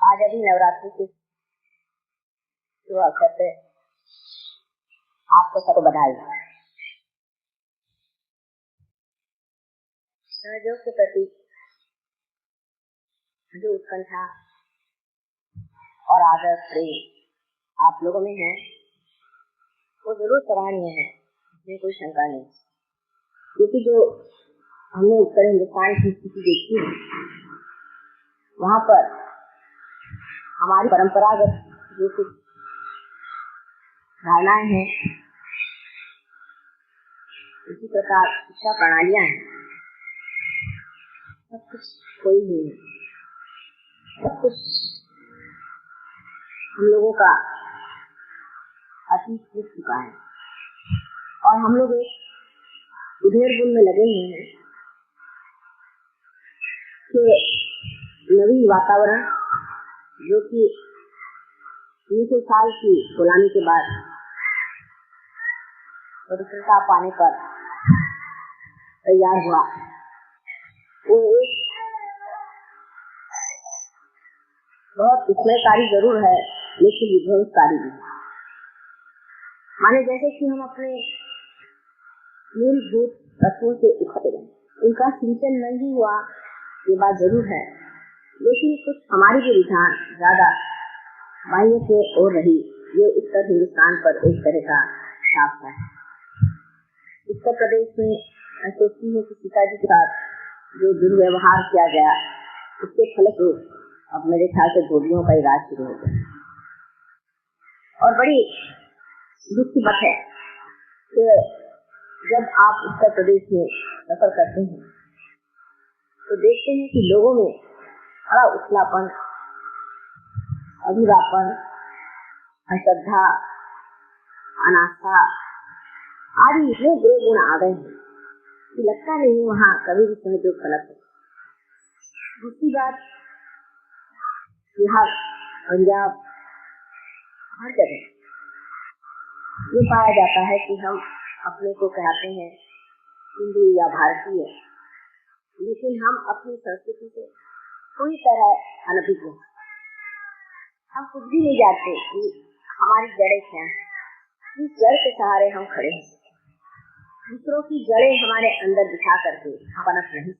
आज अभी नवरात्रि के शुभ अवसर पे आपको सबको बधाई। सहयोग के प्रति जो उत्कंठा और आदर प्रेम आप लोगों में है वो जरूर सराहनीय है, इसमें कोई शंका नहीं। क्योंकि जो हमने उत्तर हिंदुस्तान की स्थिति देखी है वहाँ पर हमारी परंपरागत जो कुछ धारणाएं हैं, इसी प्रकार शिक्षा प्रणालियां हैं, सब कुछ कोई नहीं है। सब कुछ हम लोगों का अतीत हो चुका है और हम लोग एक उधेड़-बुन में लगे हुए हैं कि नवीन वातावरण जो कि 300 साल की गुलामी के बाद स्वतंत्रता पाने पर तैयार हुआ, वो एक बहुत विस्मयकारी जरूर है लेकिन विध्वंसकारी भी। माने जैसे कि हम अपने मूलभूत तत्वों से उखड़ गए, उनका सिंचन नहीं हुआ ये बात जरूर है, लेकिन कुछ हमारी जो रुझान ज्यादा बाह्य से और रही, ये उत्तर हिंदुस्तान पर एक तरह का छाप है। उत्तर प्रदेश में मैं सोचती हूँ कि सीताजी के साथ जो दुर्व्यवहार किया गया उसके फलस्वरूप अब मेरे ख्याल से गोलियों का इलाज शुरू हो गया। और बड़ी दुख की बात है कि जब आप उत्तर प्रदेश में सफर करते हैं तो देखते हैं कि लोगों में बड़ा उछलापन, अभिवापन, अश्रद्धा, अनास्था आदि इतने बुरे गुण आ गए हैं कि लगता नहीं वहाँ कभी भी सहयोग गलत है। दूसरी बात, बिहार, पंजाब, हर जगह ये पाया जाता है कि हम अपने को कहते हैं हिंदू या भारतीय, लेकिन हम अपनी संस्कृति से पूरी तरह अनभिज्ञ हैं। हम कुछ भी नहीं जानते कि हमारी जड़ें क्या हैं, इस जड़ के सहारे हम खड़े हैं। दूसरों की जड़ें हमारे अंदर बिछा करके हम पनप नहीं,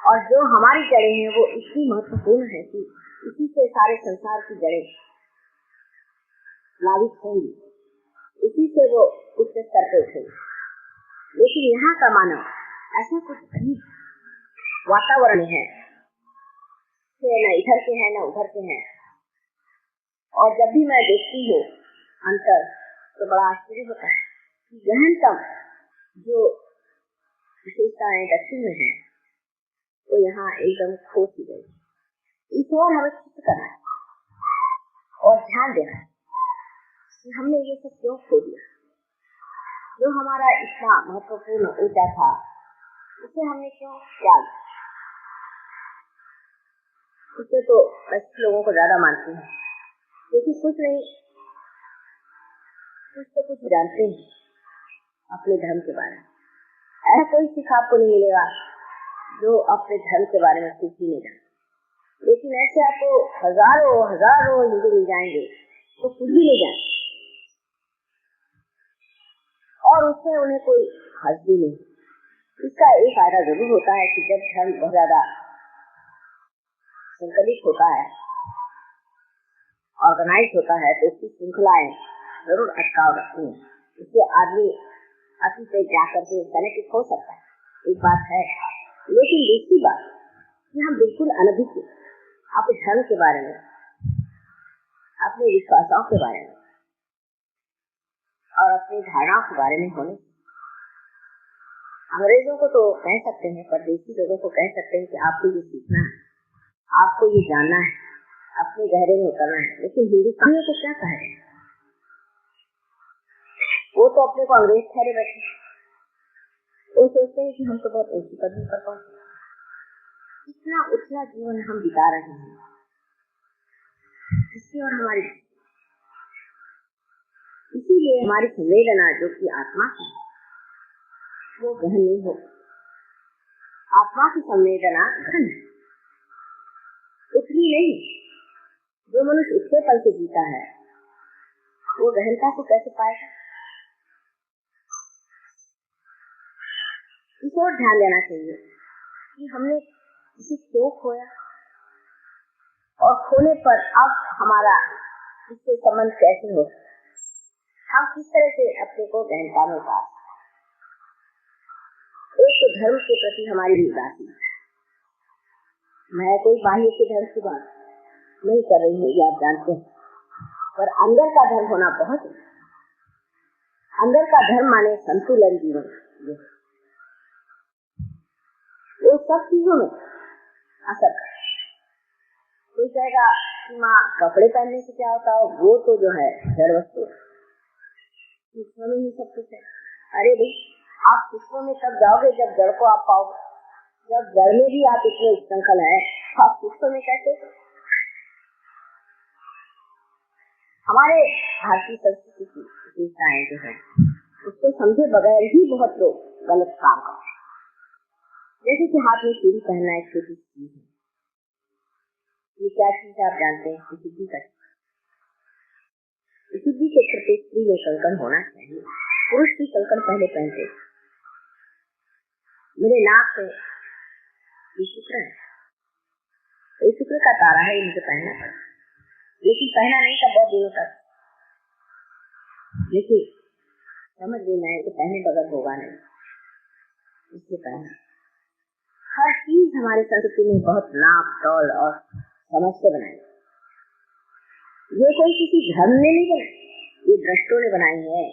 और जो हमारी जड़ें हैं वो इतनी महत्वपूर्ण है कि इसी से सारे संसार की जड़ें लाभित होंगी, इसी से वो उच्च स्तर पे उठेगी। लेकिन यहाँ का मानव ऐसा कुछ अजीब वातावरण है न इधर के हैं न उधर के हैं, और जब भी मैं देखती हूँ अंतर तो बड़ा आश्चर्य होता है कि गहनतम जो विशेषताएं दक्षिण में है तो यहाँ एकदम खो सी गई। इस ओर हमें चित्त करना है और ध्यान देना है कि हमने ये सब क्यों खो दिया। जो हमारा इतना महत्वपूर्ण ऊर्जा था उसे हमने क्यों त्याग। उसे तो अच्छे लोगों को ज्यादा मानते हैं, लेकिन कुछ नहीं, कुछ तो कुछ जानते हैं अपने धर्म के बारे में। ऐसा कोई सिख आपको नहीं मिलेगा जो अपने धर्म के बारे में कुछ भी नहीं जानते, लेकिन ऐसे आपको हजारों हजारों हिंदू मिल जाएंगे तो कुछ भी नहीं जानते और उससे उन्हें कोई हर्ज भी नहीं। इसका एक फायदा जरूर होता है कि जब धर्म बहुत ज्यादा संकलित होता है, ऑर्गेनाइज होता है, तो उसकी श्रृंखलाएं जरूर अटकाव रखती हैं। इससे आदमी अति से जाकर के संगठित हो सकता है, एक बात है। लेकिन दूसरी बात कि हम बिल्कुल अनभिज्ञ अपने धर्म के बारे में, अपने विश्वासों के बारे में और अपनी धारणाओं के बारे में होने। अंग्रेजों को तो कह सकते हैं, परदेशी लोगों को कह सकते हैं कि आपको ये सीखना है, आपको ये जानना है, अपने गहरे में उतरना है, लेकिन हिंदुस्तानियों को क्या कहे? वो तो अपने को अंग्रेज ठहरे बैठे, वो सोचते हैं कि हम तो बहुत ऊंची पदवी पर पहुंचे। इतना उछला जीवन हम बिता रहे हैं, इसकी और हमारी, इसीलिए हमारी संवेदना जो कि आत्मा की वो गहन नहीं हो। आत्मा की संवेदना गहन है, ही नहीं, जो मनुष्य उसके पल से जीता है वो गहनता को कैसे पाएगा? इस ओर ध्यान देना चाहिए कि हमने इसे क्यों खोया और खोने पर अब हमारा इससे संबंध कैसे हो, हम किस तरह से अपने को गहनता में पा। एक तो धर्म के प्रति हमारी उदासी, मैं कोई बाह्य के धर्म की बात नहीं कर रही हूँ, ये आप जानते हैं, पर अंदर का धर्म होना बहुत है। अंदर का धर्म माने संतुलन जीवन, वो सब चीजों में असर। कोई कहेगा कि माँ कपड़े पहनने से क्या होता है, वो तो जो है जड़ वस्तु, विश्व में ही सब कुछ है। अरे भाई, आप विश्व में तब जाओगे जब जड़ को आप पाओगे। जब जड़ में भी आप इतने संकल है, आप विश्व में कैसे? हमारे भारतीय संस्कृति की विशेषताएं जो है उसको समझे बगैर ही बहुत लोग गलत काम करते हैं। जैसे कि हाथ में चूड़ी पहनना एक छोटी चीज है, ये क्या चीज आप जानते हैं? विशुद्धि का। विशुद्धि के प्रत्येक स्त्री में कंकन होना चाहिए। पुरुष भी कंकन पहले पहनते। मेरे नाक पे ये शुक्र है, ये शुक्र का तारा है, ये मुझे पहनना पड़ा, लेकिन पहना नहीं था बहुत दिनों तक। लेकिन समझ गई मैं कि पहने बगैर होगा नहीं, इसलिए पहना। हर चीज हमारे संस्कृति में बहुत नाप तौल और समझ से बनाई। ये कोई किसी धर्म ने नहीं बनाई, ये दृष्टों ने बनाई है,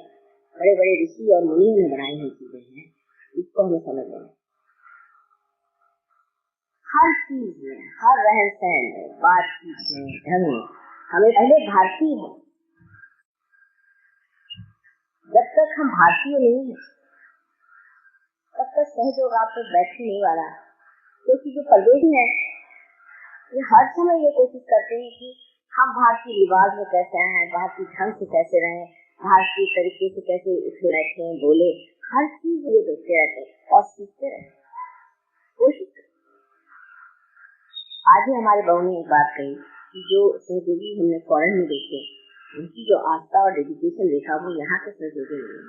बड़े बड़े ऋषि और मुनियों ने बनाई हुई चीजें हैं। इसको हमें समझ लेना। हर चीज में, हर रहन सहन में, बातचीत में, ढंग में हमें पहले भारतीय है। जब तक हम भारतीय नहीं है तब तक सहयोग आप तक बैठने नहीं वाला। क्योंकि जो परदेशी है ये हर समय ये कोशिश करते हैं कि हम भारतीय रिवाज में कैसे आए, भारतीय ढंग से कैसे रहे, भारतीय तरीके से कैसे उठे बैठे बोले, हर चीज ये देखते रहते और सीखते रहते, कोशिश करते। आज ही हमारे बहू ने एक बात कही कि जो सहयोगी हमने फॉरेन में देखे, उनकी जो आस्था और डेडिकेशन देखा वो यहाँ के सहयोगी नहीं है।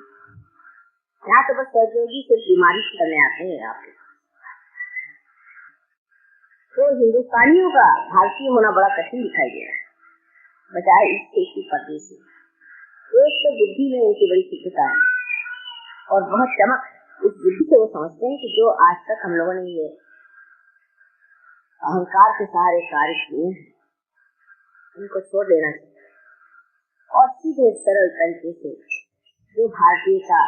यहाँ तो बस सहयोगी सिर्फ बीमारी करने आते हैं। आपके तो हिंदुस्तानियों का भारतीय होना बड़ा कठिन दिखाई दे रहा है, बजाय इसके परदेशी। एक तो बुद्धि में उनकी बड़ी शुद्धता है और बहुत चमक। इस बुद्धि से वो समझते हैं कि जो आज तक हम लोगों ने ये अहंकार के सहारे कार्य किए हैं उनको छोड़ देना चाहिए और सीधे सरल तरीके से जो भारतीय का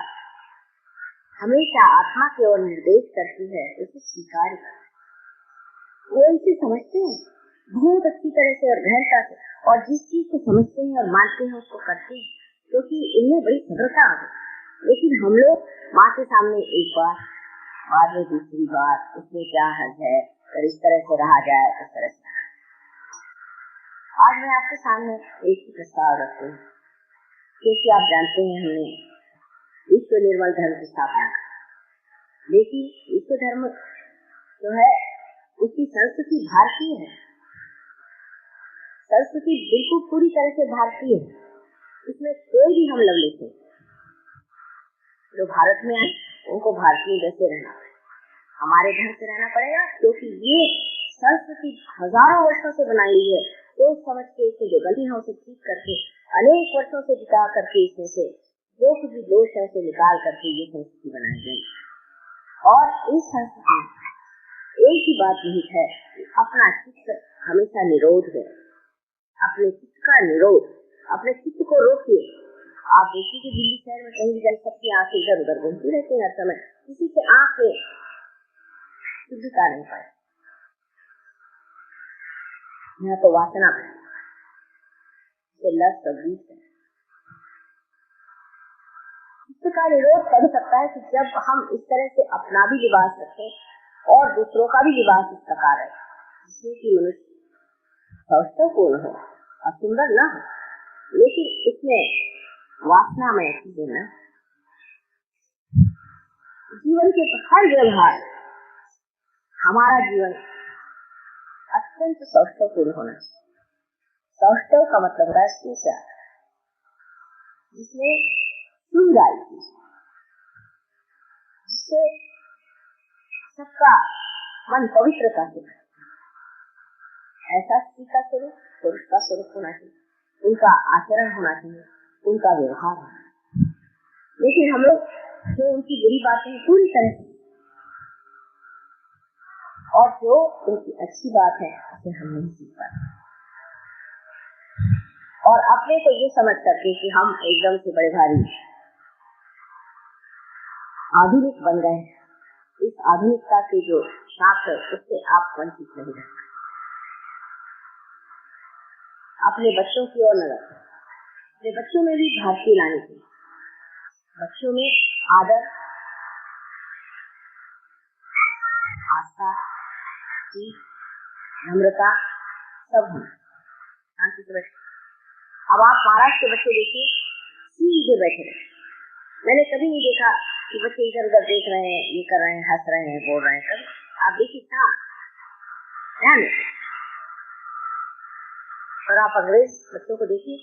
हमेशा आत्मा की ओर निर्देश करती है उसे स्वीकार कर। वो इसे समझते हैं बहुत अच्छी तरह से और गहनता से, और जिस चीज को समझते हैं और मानते हैं उसको करते हैं, क्योंकि इनमें बड़ी सरलता है। लेकिन हम लोग माँ के सामने एक बार, बाद में दूसरी बार, उसमें क्या हर्ज है, अगर इस तरह से रहा जाए उस तरह से। आज मैं आपके सामने एक ही प्रस्ताव रखती हूँ, क्योंकि आप जानते हैं हमने विश्व निर्मल धर्म की स्थापना की, लेकिन विश्व धर्म जो है उसकी संस्कृति भारतीय है। संस्कृति बिल्कुल पूरी तरह से भारतीय है, इसमें कोई भी हम लव लेते जो भारत में आए उनको भारतीय जैसे रहना पड़ेगा, हमारे ढंग से रहना पड़ेगा, क्योंकि ये संस्कृति हजारों वर्षों से बनाई हुई है। तो समझ के इसे जो गलती है उसे ठीक करके अनेक वर्षों से बिता करके इसमें से जो कुछ भी दोष है उसे निकाल करके ये संस्कृति बनाई गई। और इस संस्कृति में एक ही बात निहित है कि अपना चित्त हमेशा निरोध है। अपने चित्त का निरोध, अपने चित्त को रोकिए। आप देखिए कि दिल्ली शहर में कहीं भी सबकी आंखें इधर उधर घूमती रहती है हर समय, किसी से आंख में शुद्धता नहीं पाए। यहाँ तो वासना है, लस्ट और बीच है। चित्त का निरोध कर सकता है कि जब हम इस तरह से अपना भी लिबास रखें और दूसरों का भी लिबास इस प्रकार है जिसमें कि मनुष्य सौष्ठवपूर्ण हो और सुंदर न हो, लेकिन इसमें वासना में चीजें न। जीवन के हर व्यवहार, हमारा जीवन अत्यंत सौष्ठवपूर्ण होना चाहिए। सौष्ठव का मतलब होता है पूजा, जिसमें सुंदर जिससे सबका मन पवित्रता से ऐसा स्त्री का स्वरूप, पुरुष का स्वरूप होना चाहिए, उनका आचरण होना चाहिए, उनका व्यवहार होना चाहिए। लेकिन हम लोग जो उनकी बुरी बातें पूरी तरह से और जो उनकी अच्छी बात है उसे हम नहीं सीख पाते, और अपने को ये समझ करके कि हम एकदम से बड़े भारी आधुनिक बन गए, इस आधुनिकता के जो शाप है उससे आप वंचित नहीं रह सकते। अपने बच्चों की ओर नजर, अपने बच्चों में भी भारतीय लानी चाहिए। बच्चों में आदर, आस्था, नम्रता सब होना, शांति से बैठे। अब आप महाराष्ट्र के बच्चे देखिए, सीधे बैठे रहे। मैंने कभी नहीं देखा कि बच्चे इधर उधर देख रहे हैं, ये कर रहे हैं, हंस रहे हैं, बोल रहे हैं। कभी आप देखिए ध्यान देते। और आप अंग्रेज बच्चों को देखिए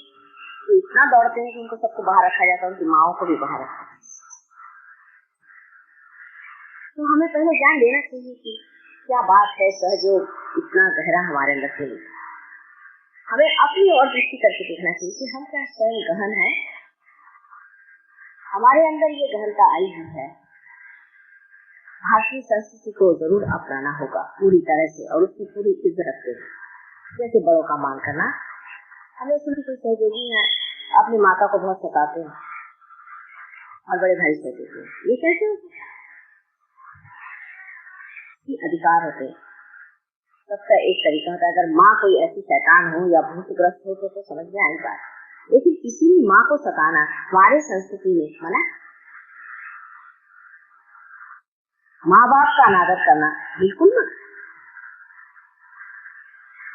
तो इतना दौड़ते हैं कि उनको सबको बाहर रखा जाता है, उनकी माओ को भी बाहर रखा जाता है। तो हमें पहले ज्ञान देना चाहिए कि क्या बात है सहयोग इतना गहरा हमारे अंदर से। हमें अपनी ओर दृष्टि करके देखना चाहिए कि हम क्या स्वयं गहन है, हमारे अंदर ये गहनता आई हुई है। भारतीय संस्कृति को जरूर अपनाना होगा पूरी तरह से, और उसकी पूरी इज्जत रखते हैं। जैसे बड़ों का मान करना। हमें सुनी कोई सहयोगी है, अपनी माता को बहुत सताते हैं और बड़े भाई से देते हैं, ये कैसे अधिकार होते? सबका एक तरीका होता है। अगर माँ कोई ऐसी शैतान हो या भूतग्रस्त हो तो समझ में आई बात, लेकिन किसी भी माँ को सताना हमारे संस्कृति में मना। माँ बाप का अनादर करना बिल्कुल मना,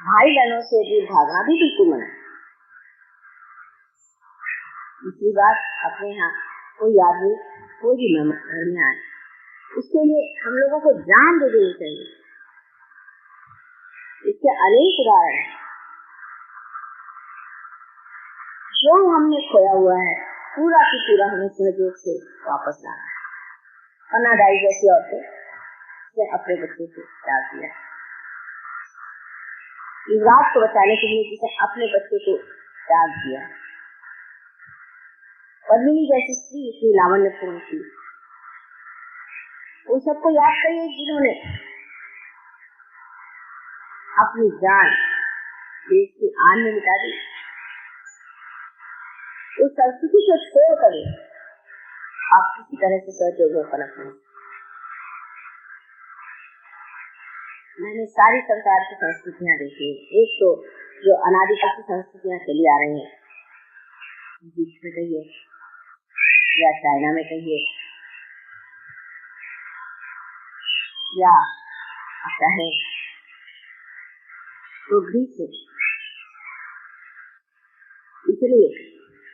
भाई बहनों से दूर भागना भी बिल्कुल मना। दूसरी बात, अपने यहाँ कोई आदमी कोई भी घर में आए, उसके लिए हम लोगों को जान दे देनी चाहिए। इसके अनेक उदाहरण हैं। जो हमने खोया हुआ है पूरा की पूरा हमें सहयोग से वापस लाना है। कन्नाडाई जैसी औरतें ने अपने बच्चे को त्याग दिया, युवराज को बचाने के लिए जिसे अपने बच्चे को त्याग दिया। पद्मिनी जैसी स्त्री इतनी लावण्यपूर्ण थी, उन सबको याद करिए जिन्होंने अपनी जान देश की आन में मिटा दी। उस संस्कृति को छोड़कर आप किसी तरह से सहयोग पनप नहीं। मैंने सारी संसार की संस्कृतियां देखी। एक तो जो अनादिकाल की संस्कृतियां चली आ रही हैं, इजिप्ट में कहिए या चाइना में कहिए या चाहे तो ग्रीस में, इसलिए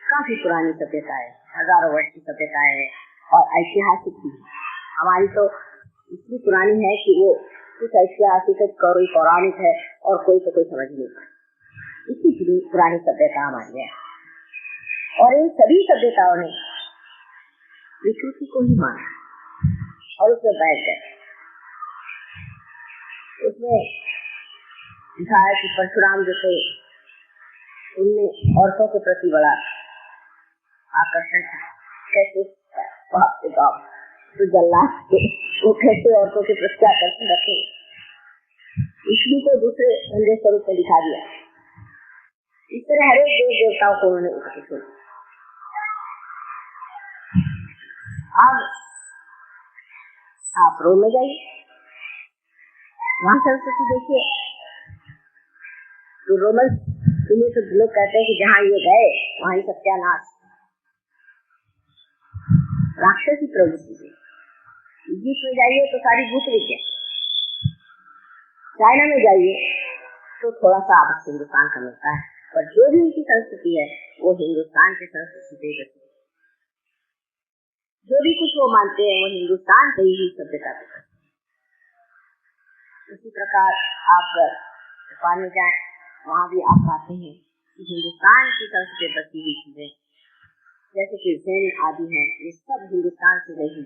काफी पुरानी सभ्यता है, हजारों वर्ष की सभ्यता है और ऐतिहासिक भी। हमारी तो इतनी पुरानी है कि वो कुछ ऐतिहासिक है, कोई पौराणिक है और कोई तो कोई समझ नहीं पाए। इतनी पुरानी सभ्यता हमारी है, और इन सभी सभ्यताओं ने विकृति को ही माना और उसमें बैठ गए। उसमें दिखाया कि परशुराम जो थे उनमें औरतों के प्रति बड़ा आकर्षण था। कैसे बाप रे बाप, तो जल्लाद के वो कैसे औरतों के प्रति आकर्षण रखे, विष्णु को दूसरे गंदे स्वरूप में दिखा दिया। इस तरह हर एक देव देवताओं को उन्होंने उपस्थित किया। अब आप रोम में जाइए, वहां संस्कृति देखिए, तो रोमन इन्हें तो लोग कहते हैं कि जहाँ ये गए वहाँ ही सत्यानाश, राक्षसी प्रवृत्ति है। इजिप्ट में जाइए तो सारी भूत विद्या, चाइना में जाइए तो थोड़ा सा आपस हिंदुस्तान का मिलता है, पर जो भी उनकी संस्कृति है वो हिंदुस्तान की संस्कृति से बची। जो भी कुछ वो मानते हैं वो हिंदुस्तान से ही सभ्यता को। इसी प्रकार आप नेपाल में जाए, वहाँ भी आप पाते हैं कि हिंदुस्तान की संस्कृति बची हुई चीजें जैसे कि जैन आदि हैं, ये सब हिंदुस्तान से नहीं।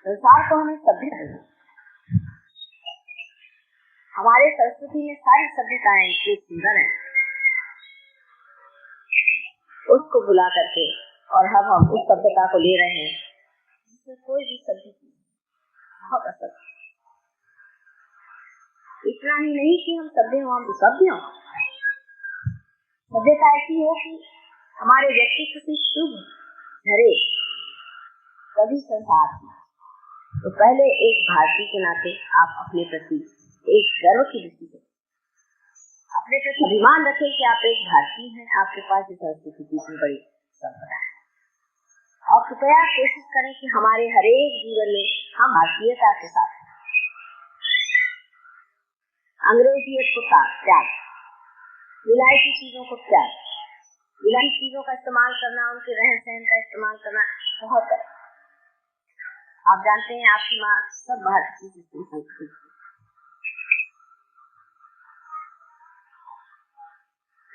संसार को हमें सभ्य करना, हमारे संस्कृति में सारी सभ्यताएं इतनी सुंदर हैं, उसको बुला करके और हम उस सभ्यता को ले रहे हैं जिसमें कोई भी सभ्य बहुत असर। इतना ही नहीं कि हम सभ्य हों, हम सभ्य हों। सभ्यता ऐसी हो कि हमारे व्यक्तित्व से शुभ झरे तभी संसार। तो पहले एक भारतीय के नाते आप अपने प्रति एक गर्व की दृष्टि से अपने प्रति अभिमान रखें कि आप एक भारतीय हैं, आपके पास इस संस्कृति की इतनी बड़ी संपदा है। और कृपया कोशिश करें कि हमारे हर एक जीवन में हम भारतीयता के साथ अंग्रेजियत को त्याग, विलायती चीजों को त्याग, विलायती चीजों का इस्तेमाल करना, उनके रहन सहन का इस्तेमाल करना बहुत है। आप जानते हैं आपकी माँ सब भारतीय संस्कृति,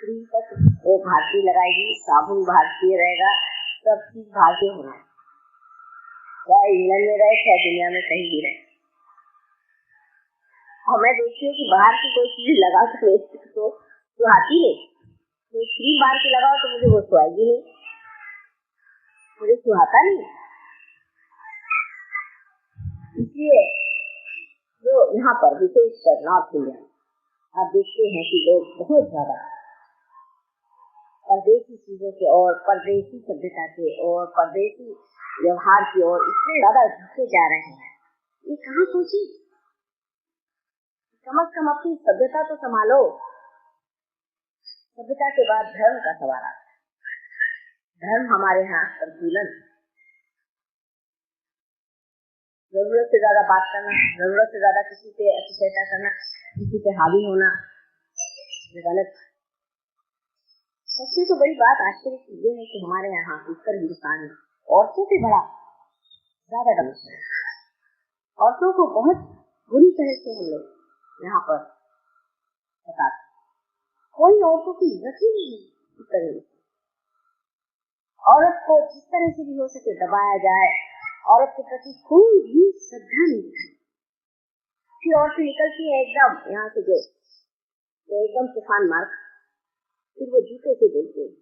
क्रीम तक वो भारतीय लगाएगी, साबुन भारतीय रहेगा, सब चीज भारतीय होना, चाहे इंग्लैंड में रहे चाहे दुनिया में कहीं भी रहे। और मैं देखती हूँ कि बाहर की कोई चीज लगा तो सुहाती नहीं, तो क्रीम बाहर की लगाओ तो मुझे वो सुहाएगी नहीं, मुझे सुहाता नहीं। इसलिए जो यहाँ पर विशेषकर नॉर्थ इंडिया आप देखते हैं कि लोग बहुत ज्यादा परदेशी चीजों के और परदेशी सभ्यता के और परदेशी व्यवहार की ओर इतने ज्यादा झुके जा रहे हैं। ये कहाँ सोची? कम से कम अपनी सभ्यता तो संभालो। सभ्यता के बाद धर्म का सवाल आता है। धर्म हमारे यहाँ संतुलन, जरूरत से ज्यादा बात करना, जरूरत से ज्यादा किसी पे अतिशयता करना, किसी पे हावी होना, ये गलत। सबसे तो बड़ी बात आश्चर्य की ये है कि हमारे यहाँ उत्तर हिंदुस्तान में औरतों से बड़ा ज्यादा डर, औरतों को बहुत बुरी तरह से हम लोग यहाँ पर बताते, कोई औरतों की इज्जत ही नहीं है। उत्तर हिंदुस्तान औरत को जिस तरह से भी हो सके दबाया जाए, औरत के प्रति कोई भी श्रद्धा नहीं दिखाई। फिर औरतें निकलती है एकदम यहाँ से जो तो एकदम तूफान मार, फिर वो जूते से बोलते हैं।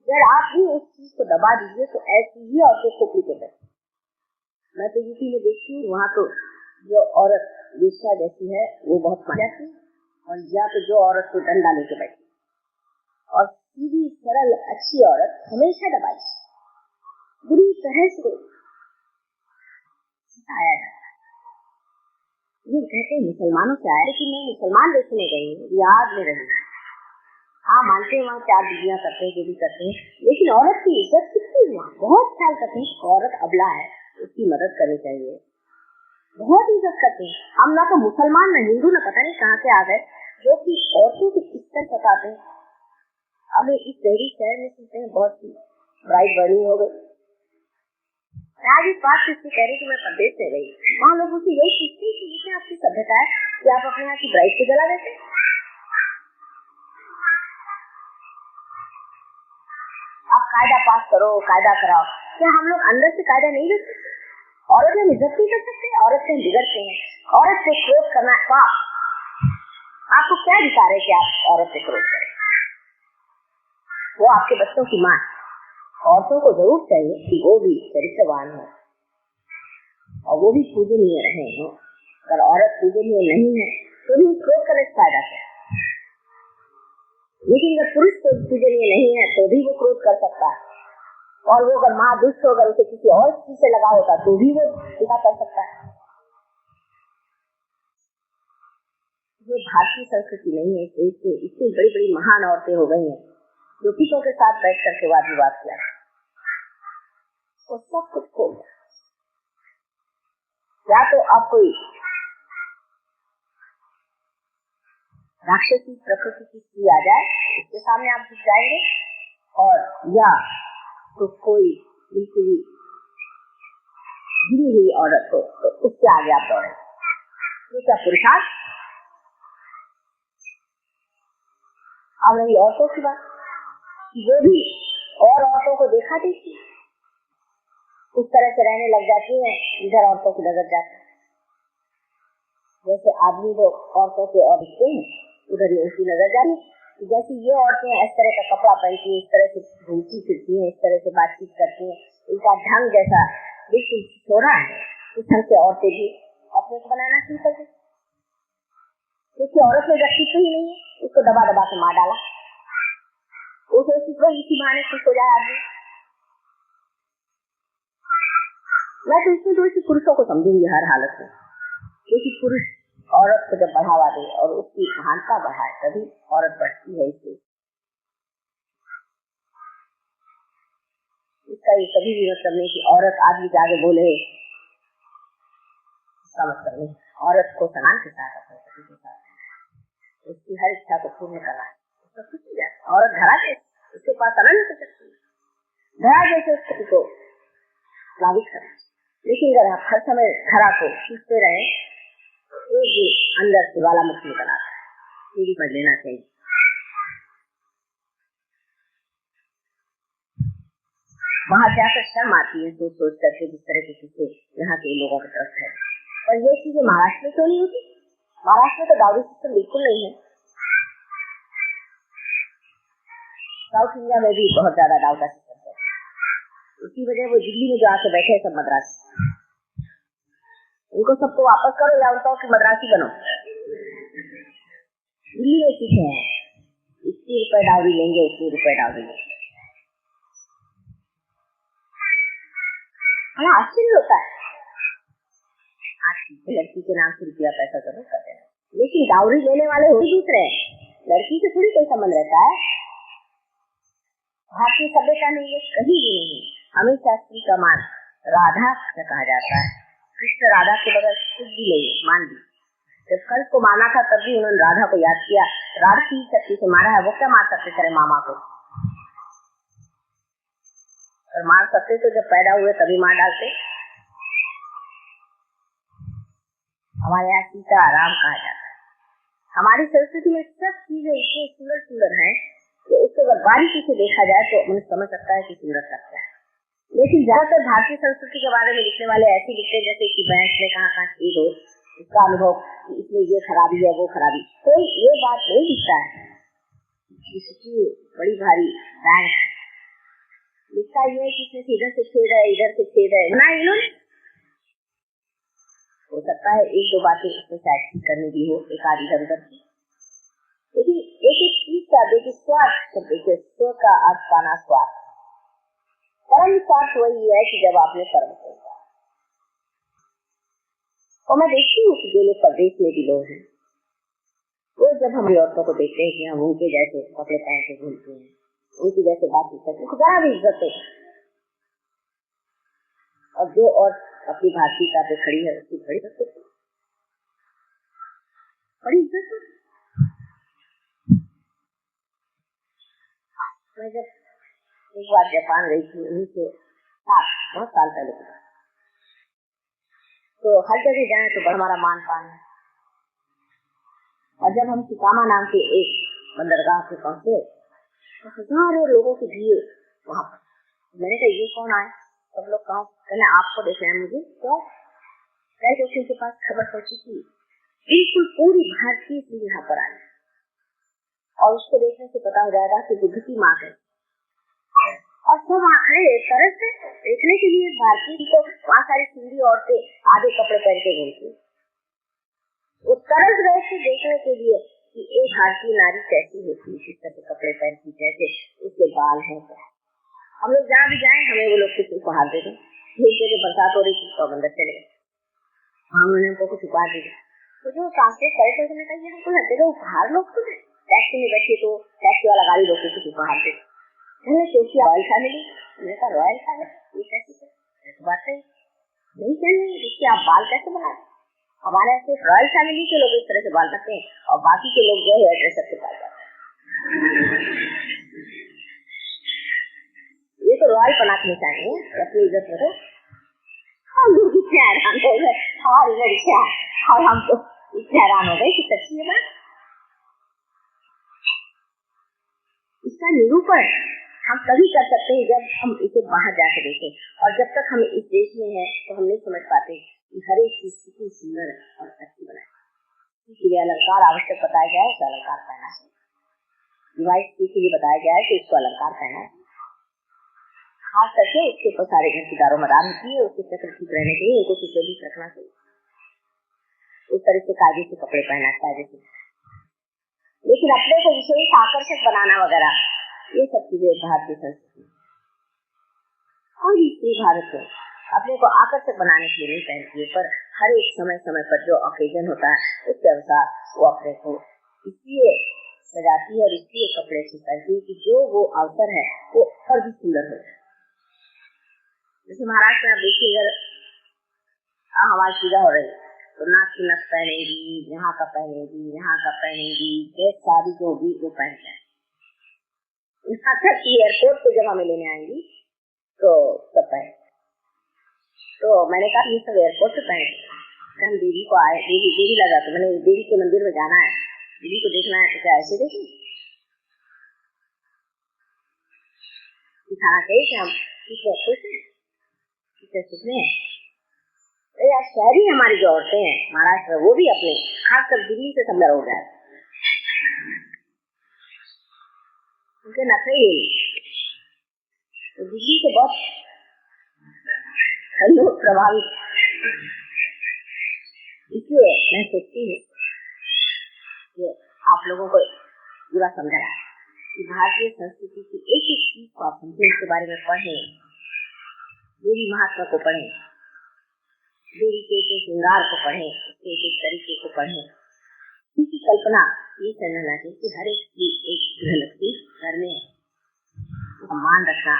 अगर आप भी उस चीज को दबा दीजिए तो ऐसी ही औरतें खोपड़ी के बैठे। मैं तो यूपी में देखती हूँ, वहाँ तो जो औरत वेश्या जैसी है वो बहुत मार जाती है, और या तो जो औरत को डंडा लेके बैठी, और सीधी सरल अच्छी औरत हमेशा दबाई बुरी तरह से सिखाया जाता है। ये कहते मुसलमानों से आया, लेकिन मैं मुसलमान देखने गई हूँ, याद में रही। हाँ मानते हैं वहाँ 4 बीवियां करते हैं, जो भी करते हैं, लेकिन औरत की इज्जत कितनी हुआ, बहुत ख्याल करते हैं। औरत अबला है, उसकी मदद करनी चाहिए, बहुत इज्जत करते हैं। हम ना तो मुसलमान ना हिंदू ना पता नहीं कहाँ से आ गए, जो कि औरतों को किस तरह सताते हैं। अब इस शहरी शहर में सुनते हैं बहुत सी ब्राइड बर्निंग हो गई। आज इस बात से कह रही कि मैं प्रदेश से गई, वहाँ लोगों से यही पूछती कि ये आपकी सभ्यता है कि आप अपने यहाँ की ब्राइड को जला देते। आप कायदा पास करो, कायदा कराओ, क्या हम लोग अंदर से कायदा नहीं रख सकते? औरत में इज्जत नहीं कर सकते, औरत से बिगड़ते हैं। औरत से क्रोध करना पाप। आपको क्या अधिकार है कि आप औरत से क्रोध करें? वो आपके बच्चों की माँ। औरतों को जरूर चाहिए कि वो भी चरित्रवान हो और वो भी पूजनीय रहे हो। अगर औरत पूजनीय नहीं है तो भी क्रोध करने से फायदा है, लेकिन अगर पुरुष पूजनीय नहीं है तो भी वो क्रोध कर सकता है। और वो अगर माँ दुष्ट हो, अगर उसे किसी और चीज से लगा होता तो भी वो ऐसा कर सकता है। ये भारतीय संस्कृति नहीं है। इतनी बड़ी बड़ी महान औरतें हो गई हैं जो किसों के साथ बैठ करके वाद विवाद किया, वो सब कुछ खो गया। या तो आप कोई राक्षसी प्रकृति की स्त्री आ जाए, उसके सामने आप झुक जाएंगे, और या तो कोई बिल्कुल ही गिरी हुई औरत हो तो उसके आगे आप दौड़ेंगे। ये क्या पुरुषार्थ? अब रही औरतों की बात, वो भी और औरतों को देखा देखी उस तरह से रहने लग जाती है, इधर औरतों की नजर जाती है। जैसे आदमी लोग औरतों के और दिखते हैं, उधर ही उनकी नजर जाती है। जैसे ये औरतें इस तरह का कपड़ा पहनती है, इस तरह से घूमती फिरती है, इस तरह से बातचीत करती है, इनका ढंग जैसा बिल्कुल छोड़ा है, उस ढंग से औरतें भी अपने को बनाना शुरू कर दी। क्योंकि औरत में व्यक्तित्व ही नहीं है, उसको दबा दबा के मार डाला। उसे इसी बहाने खुश हो जाए आदमी। मैं तो इसमें दोषी पुरुषों को समझूंगी हर हालत में, क्योंकि पुरुष औरत को जब बढ़ावा दे और उसकी महानता बढ़ाए तभी औरत बढ़ती है। इसका ये कभी भी मतलब नहीं कि औरत आदमी के आगे बोले, इसका मतलब नहीं। औरत को सम्मान के साथ अपने पति के साथ उसकी हर इच्छा को पूर्ण करना है, उसका कुछ नहीं जाता। औरत धरा के उसके पास अनंत शक्ति, धरा जैसे उस पति को प्लावित करें। लेकिन अगर आप हर समय धरा को खींचते रहे तो ये अंदर से ज्वालामुखी निकल आता है, सीढ़ी पर लेना चाहिए। वहां जाकर शर्म आती है सोच सोच करके जिस तरह की चीजें यहाँ के लोगों की तरफ है। और ये चीजें महाराष्ट्र में क्यों नहीं होती? महाराष्ट्र में तो डाउरी सिस्टम बिल्कुल नहीं है। साउथ इंडिया में भी बहुत ज्यादा डाउरी का सिस्टम है। उसी वजह वो दिल्ली में जो आके बैठे हैं सब मद्रासी, उनको सबको वापस करो या उनको कि मद्रासी बनो। दिल्ली में सीखे हैं 80 रुपए डाउरी लेंगे, 80 रुपए डाउरी लेंगे। बड़ा आश्चर्य होता है। लड़की के नाम से रुपया पैसा जरूर कर देना, लेकिन डाउरी लेने वाले वही दूसरे हैं, लड़की से थोड़ी कोई संबंध रहता है। भारतीय सभ्यता में ये कहीं भी नहीं। हमेशा स्त्री का मान राधा से कहा जाता है। कृष्ण राधा के बगैर कुछ भी नहीं मान ली। जब कंस को माना था तब भी उन्होंने राधा को याद किया। राधा की शक्ति से मारा है, वो क्या मार सकते थे मामा को? और मार सकते तो जब पैदा हुए तभी मार डालते। हमारे यहाँ सीता राम कहा जाता है। हमारी संस्कृति में सब चीजें इतनी सुंदर सुंदर हैं कि उसको अगर बारीकी से देखा जाए तो मन समझ सकता है कि सुंदर लगता है। लेकिन ज्यादातर भारतीय संस्कृति के बारे में लिखने वाले ऐसे लिखते जैसे कि बैंक में कहाँ चीज हो, उसका अनुभव इसमें ये खराबी है वो खराबी, कोई ये बात नहीं लिखता है। इसकी बड़ी भारी बैंक लिखता ये है कि इसमें इधर से छेद है, इधर से छेद है ना। इन्होंने हो सकता है एक दो बातें इसमें शायद करने की हो, एक आधी इधर उधर की, लेकिन एक एक चीज का देखिए स्वार्थ, देखिए स्व का अर्थ पाना स्वार्थ। परम स्वार्थ वही है कि जब आपने कर्म किया। और मैं देखती हूँ कि जो लोग प्रदेश में भी लोग हैं, वो जब हमारी औरतों को देखते हैं कि हम उनके जैसे कपड़े पहन के घूमते हैं, उनकी जैसे बातचीत करते हैं, जरा भी इज्जत है। और जो और अपनी भारतीयता पे खड़ी है उसकी बड़ी इज्जत, बड़ी इज्जत। मैं जब एक बार जापान गई थी 1907, बहुत साल पहले, तो हर जगह जाए तो हमारा मान पान है। और जब हम सिकामा नाम के एक बंदरगाह पे पहुंचे तो हजारों लोगों की भीड़ वहां पर। मैंने कहा ये कौन आए? सब लोग कहा कहने आपको देखे हैं। मुझे तो कैसे के पास खबर पहुंची थी बिल्कुल पूरी भारतीय से यहाँ पर आई, और उसको देखने से पता हो जाएगा कि बुद्धि माँ है। और सब आखिर एक तरह से देखने के लिए भारतीय को वहाँ सारी सिंधी औरतें आधे कपड़े पहन के घूमती, वो तरस गए थे देखने के लिए कि एक भारतीय नारी कैसी होती है, किस तरह के कपड़े पहनती, कैसे उसके बाल हैं। हम लोग जहाँ भी जाए हमें वो लोग कुछ उपहार दे दें। एक जगह बरसात हो रही थी तो बंदर चले गए, उन्होंने हमको कुछ उपहार दे दिया। तो जो ट्रांसलेट करे तो मैंने कहा ये हमको लगेगा उपहार लोग तो टैक्सी में बैठे तो टैक्सी वाला गाड़ी रोके कुछ उपहार दे। क्योंकि रॉयल फैमिली, मैंने कहा रॉयल फैमिली ये कैसी बात है? नहीं चाहिए इसके आप बाल कैसे बनाए? हमारे यहाँ सिर्फ रॉयल फैमिली के लोग इस तरह से बाल रखते हैं और बाकी के लोग जो है ड्रेसअप से बाल करते हैं। ये तो रॉयल पना के चाहिए, अपनी इज्जत में तो हम लोग कितने आराम हो गए, हमारी लड़कियां और हम तो इतने हैरान हो गए कि सच्ची है बात। इसका निरूपण हम तभी कर सकते हैं जब हम इसे बाहर जाकर देखें, और जब तक हम इस देश में हैं तो हम नहीं समझ पाते कि हर एक चीज कितनी सुंदर और अच्छी बनाए। किसी लिए अलंकार आवश्यक बताया गया है, उसे अलंकार पहना है। डिवाइस के लिए बताया गया है कि उसको अलंकार पहना है। खास करके उसके ऊपर सारे घर की दारोमदार होती है, उसके चक्र ठीक रहने के लिए उनको सुशोभित रखना चाहिए। उस तरह से कायदे से कपड़े पहना चाहिए। लेकिन अपने को विशेष आकर्षक बनाना वगैरह, ये सब चीजें भारतीय संस्कृति, कोई स्त्री भारत में अपने को आकर्षक बनाने के लिए नहीं पहनती है, पर हर एक समय समय पर जो ओकेजन होता है उसके अनुसार वो अपने को इसलिए सजाती है और इसलिए कपड़े से पहनती है कि जो वो अवसर है वो और भी सुंदर हो। जैसे महाराष्ट्र में आप देखिए, अगर हमारी पूजा हो रही तो नाक की नथ पहनेगी, यहाँ का पहनेगी, यहाँ का पहनेगी, ड्रेस सारी जो होगी वो पहन जाए। यहाँ तक कि एयरपोर्ट पे जब हमें लेने आएंगी तो सब पहन। तो मैंने कहा ये सब एयरपोर्ट पे पहने, हम देवी को आए, देवी लगा तो मैंने देवी के मंदिर में जाना है, देवी को देखना है, तो क्या ऐसे देखें? दिखाना चाहिए कि हम कितने खुश हैं, कितने सुख में हैं। यार शहरी हमारी जो औरतें हैं महाराष्ट्र, वो भी अपने खासकर दिल्ली से सुंदर हो गए, उनके नखरे ही तो दिल्ली से बहुत लोग प्रभावित। इसलिए मैं सोचती हूँ कि आप लोगों को पूरा समझा कि भारतीय संस्कृति की एक एक चीज को आप समझे, इसके बारे में पढ़े, देवी महात्मा को पढ़े, देवी के श्रृंगार को पढ़े, उसके एक तरीके को पढ़े। इसकी कल्पना ये करना चाहिए कि हर एक की एक गृहलक्ष्मी घर में सम्मान रखना,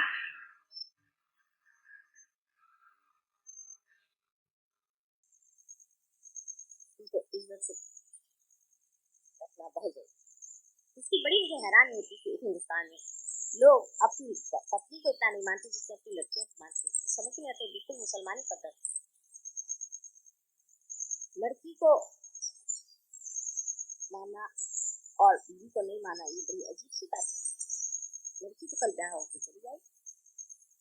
इज्जत से रखना बहुत जरूरी। इसकी बड़ी मुझे हैरानी होती है कि हिंदुस्तान में लोग अपनी पत्नी को इतना नहीं मानते जिससे अपनी लड़कियों को मानते। तो समझ नहीं आते, बिल्कुल मुसलमानी पद्धति। लड़की को मानना और बीवी को नहीं माना, ये बड़ी अजीब सी बात है। लड़की तो कल ब्याह होकर चली जाए,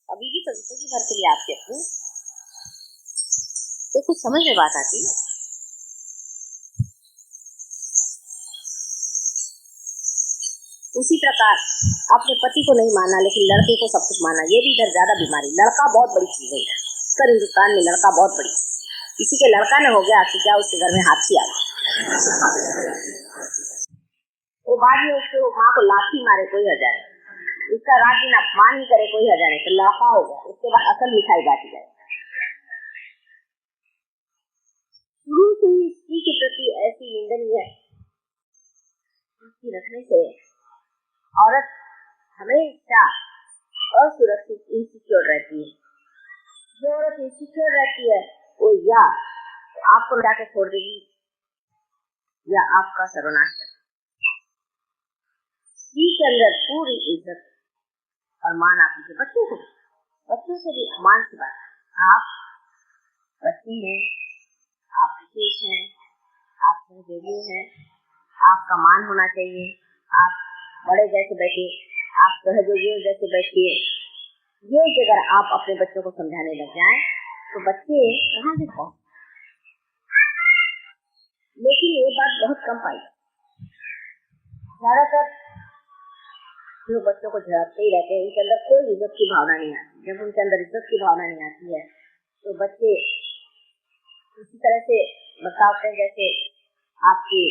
अभी भी तो जिंदगी भर के लिए आपके अपने, तो कुछ समझ में बात आती है। उसी प्रकार अपने पति को नहीं माना लेकिन लड़के को सब कुछ माना, ये भी इधर ज्यादा बीमारी। लड़का बहुत बड़ी चीज है, पर हिंदुस्तान में लड़का बहुत बड़ी। किसी के लड़का न हो गया तो क्या उसके घर में हाथी आ गया, वो बाद में उसके माँ को लाठी मारे कोई हजाए, उसका राज्य न अपमान ही करे कोई हजाए, तो लड़का हो गया, उसके बाद असल मिठाई बांटी जाए। शुरू से ही स्त्री के प्रति ऐसी निंदनीय रखने से औरत हमेशा असुरक्षित, इनसिक्योर रहती है। जो औरत इनसिक्योर रहती है वो या आपको जाके छोड़ देगी या आपका सर्वनाश करेगी। स्त्री के अंदर पूरी इज्जत और मान आप के बच्चों से भी मान की बात। आप बच्ची हैं, आप विशेष हैं, आप सहयोगी हैं, आपका मान होना चाहिए। आप बड़े जैसे बैठिए, आप सहयोगियों जैसे बैठिए। ये अगर आप अपने बच्चों को समझाने लग जाएं तो बच्चे कहाँ से पहुंच। लेकिन ये बात बहुत कम पाई। ज्यादातर जो बच्चों को झड़पते ही रहते हैं, उनके अंदर कोई इज्जत की भावना नहीं आती। जब उनके अंदर इज्जत की भावना नहीं आती है तो बच्चे इसी तरह से बर्ताव करें जैसे आपके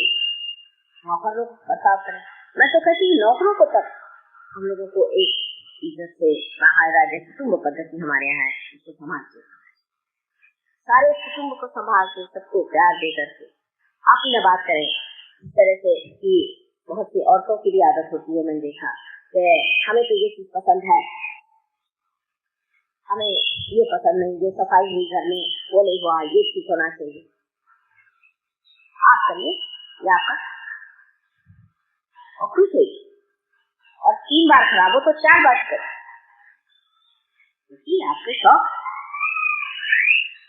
नौकर लोग बर्ताव करें। मैं तो कहती हूँ नौकरों को तक हम लोगों को एक इज्जत से बाहर जैसे कुटुम्ब पद्धति हमारे यहाँ है, उसको संभालते, सारे कुटुम्ब को संभालते, सबको प्यार दे करके आप न बात करें। इस तरह से कि बहुत सी औरतों की भी आदत होती है, मैंने देखा कि हमें तो ये चीज पसंद है, हमें ये पसंद नहीं, ये सफाई हुई घर में, वो नहीं हुआ, ये ठीक होना चाहिए। आप करिए ये आपका, और खुश हुई, और 3 बार खराब हो तो 4 बार करें, क्योंकि आपके शौक,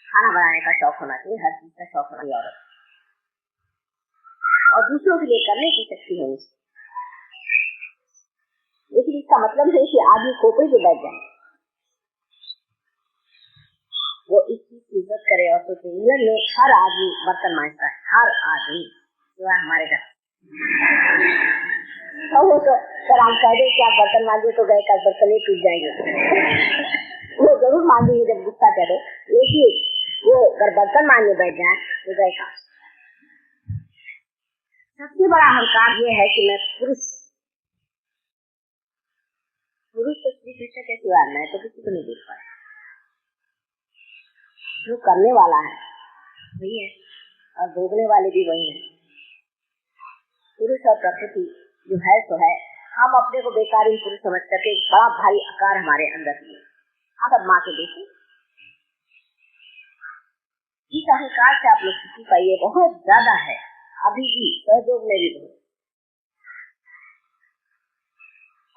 खाना बनाने का शौक होना चाहिए, हर चीज का शौक होना चाहिए। औरत और दूसरों के लिए करने की शक्ति है उसकी। लेकिन इसका मतलब नहीं कि आदमी खोपड़ी पे बैठ जाए, वो इस चीज की इज्जत करे। और सोचे इंग्लैंड में हर आदमी बर्तन मांजता है, हर आदमी जो है हमारे घर। और वो तो सर हम कह दे कि आप बर्तन मांजे तो गए कल बर्तन ही टूट जाएंगे। वो जरूर मांगेंगे जब गुस्सा करे, लेकिन वो अगर बर्तन मांगने बैठ जाए तो गए का। सबसे बड़ा अहंकार ये है कि मैं पुरुष तो श्री कृष्ण के सिवा मैं तो किसी को नहीं देख पाया। जो करने वाला है वही है और भोगने वाले भी वही है। पुरुष और प्रकृति जो है सो है। हम अपने को बेकारी पुरुष समझ करके बड़ा भारी आकार हमारे अंदर है। आप अब माँ के देखें, इस अहंकार से आप लोग छुट्टी पाइए, बहुत ज्यादा है अभी भी, सहयोग में भी बहुत।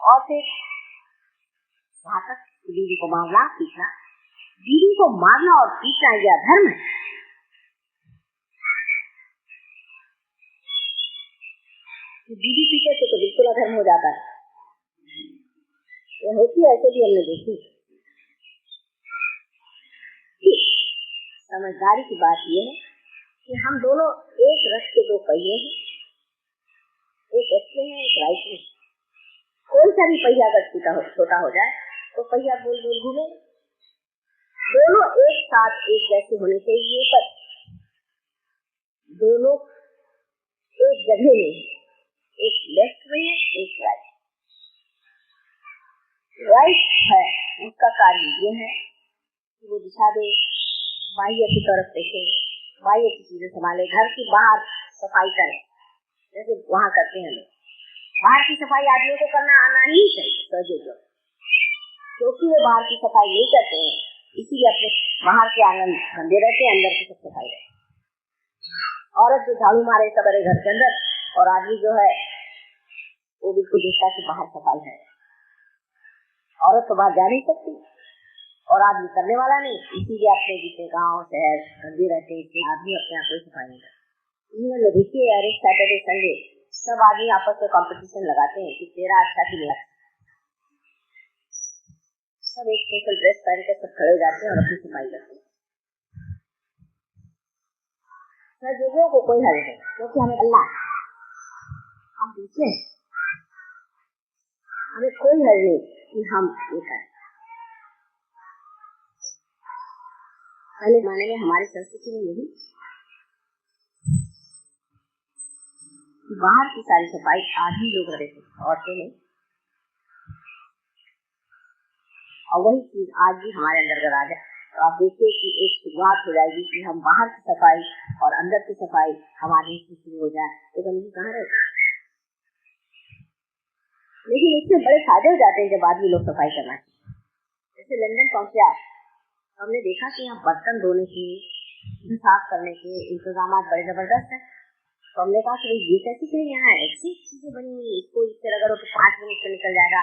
और फिर वहां तक बीवी को मारना पीटना, बीवी को मारना और पीटना यह धर्म है। बीवी पीटे तो बिल्कुल अधर्म हो जाता है। ये होती है, ऐसे भी हमने देखी। समझदारी की बात यह है कि हम दोनों एक रथ के दो पहिए हैं, एक लेफ्ट में है एक राइट में। कोई सा भी पहिया अगर छोटा हो जाए तो पहिया गोल गोल घूमे। दोनों एक साथ एक जैसे होने चाहिए, पर दोनों एक जगह में, एक लेफ्ट में है एक राइट। राइट है उसका कार्य ये है कि वो दिशा दे, बाह्य की तरफ देखे, बाह्य की चीजें संभाले, घर की बाहर सफाई करे जैसे वहाँ करते हैं लोग। बाहर की सफाई आदमियों को करना आना ही चाहिए सहयोग, क्योंकि वो बाहर की सफाई नहीं करते हैं, इसीलिए अपने बाहर के आंगन गंदे रहते हैं, अंदर की सब सफाई रहती। औरत जो झाड़ू मारे सब घर के अंदर, और आदमी जो है वो बिल्कुल देखता कि बाहर सफाई है। औरत तो बाहर जा नहीं सकती और आदमी करने वाला नहीं, इसीलिए अपने जितने गाँव शहर गंदे रहते हैं, आदमी अपने आप कोई सफाई नहीं करता। देखिए यार, एक सैटरडे संडे सब आदमी आपस में कंपटीशन लगाते हैं कि तेरा अच्छा कि नहीं। सब एक स्पेशल ड्रेस पहन के सब खड़े हो जाते हैं और अपनी सफाई करते हैं। सहयोगियों को कोई हल नहीं, क्योंकि हमें अल्लाह, हम दूसरे, हमें कोई हल नहीं कि हम ये करें। पहले जमाने में हमारी संस्कृति में यही बाहर की सारी सफाई आदमी लोग करते थे, औरतें नहीं। और वही चीज आज भी हमारे अंदर अगर आ जाए तो आप देखिए कि एक शुरुआत हो जाएगी कि हम बाहर की सफाई और अंदर की सफाई हमारे से शुरू हो जाए तो गंदगी कहाँ रहे। लेकिन इससे बड़े फायदे हो जाते हैं जब आदमी लोग सफाई करना चाहिए। जैसे लंदन पहुंचे आप, हमने देखा कि यहाँ बर्तन धोने की, साफ करने के इंतजाम बड़े जबरदस्त है। तो हमने कहा कि ये कैसी कहीं यहाँ ऐसी चीजें बनी हुई, इसको इससे रगड़ो तो 5 मिनट में निकल जाएगा,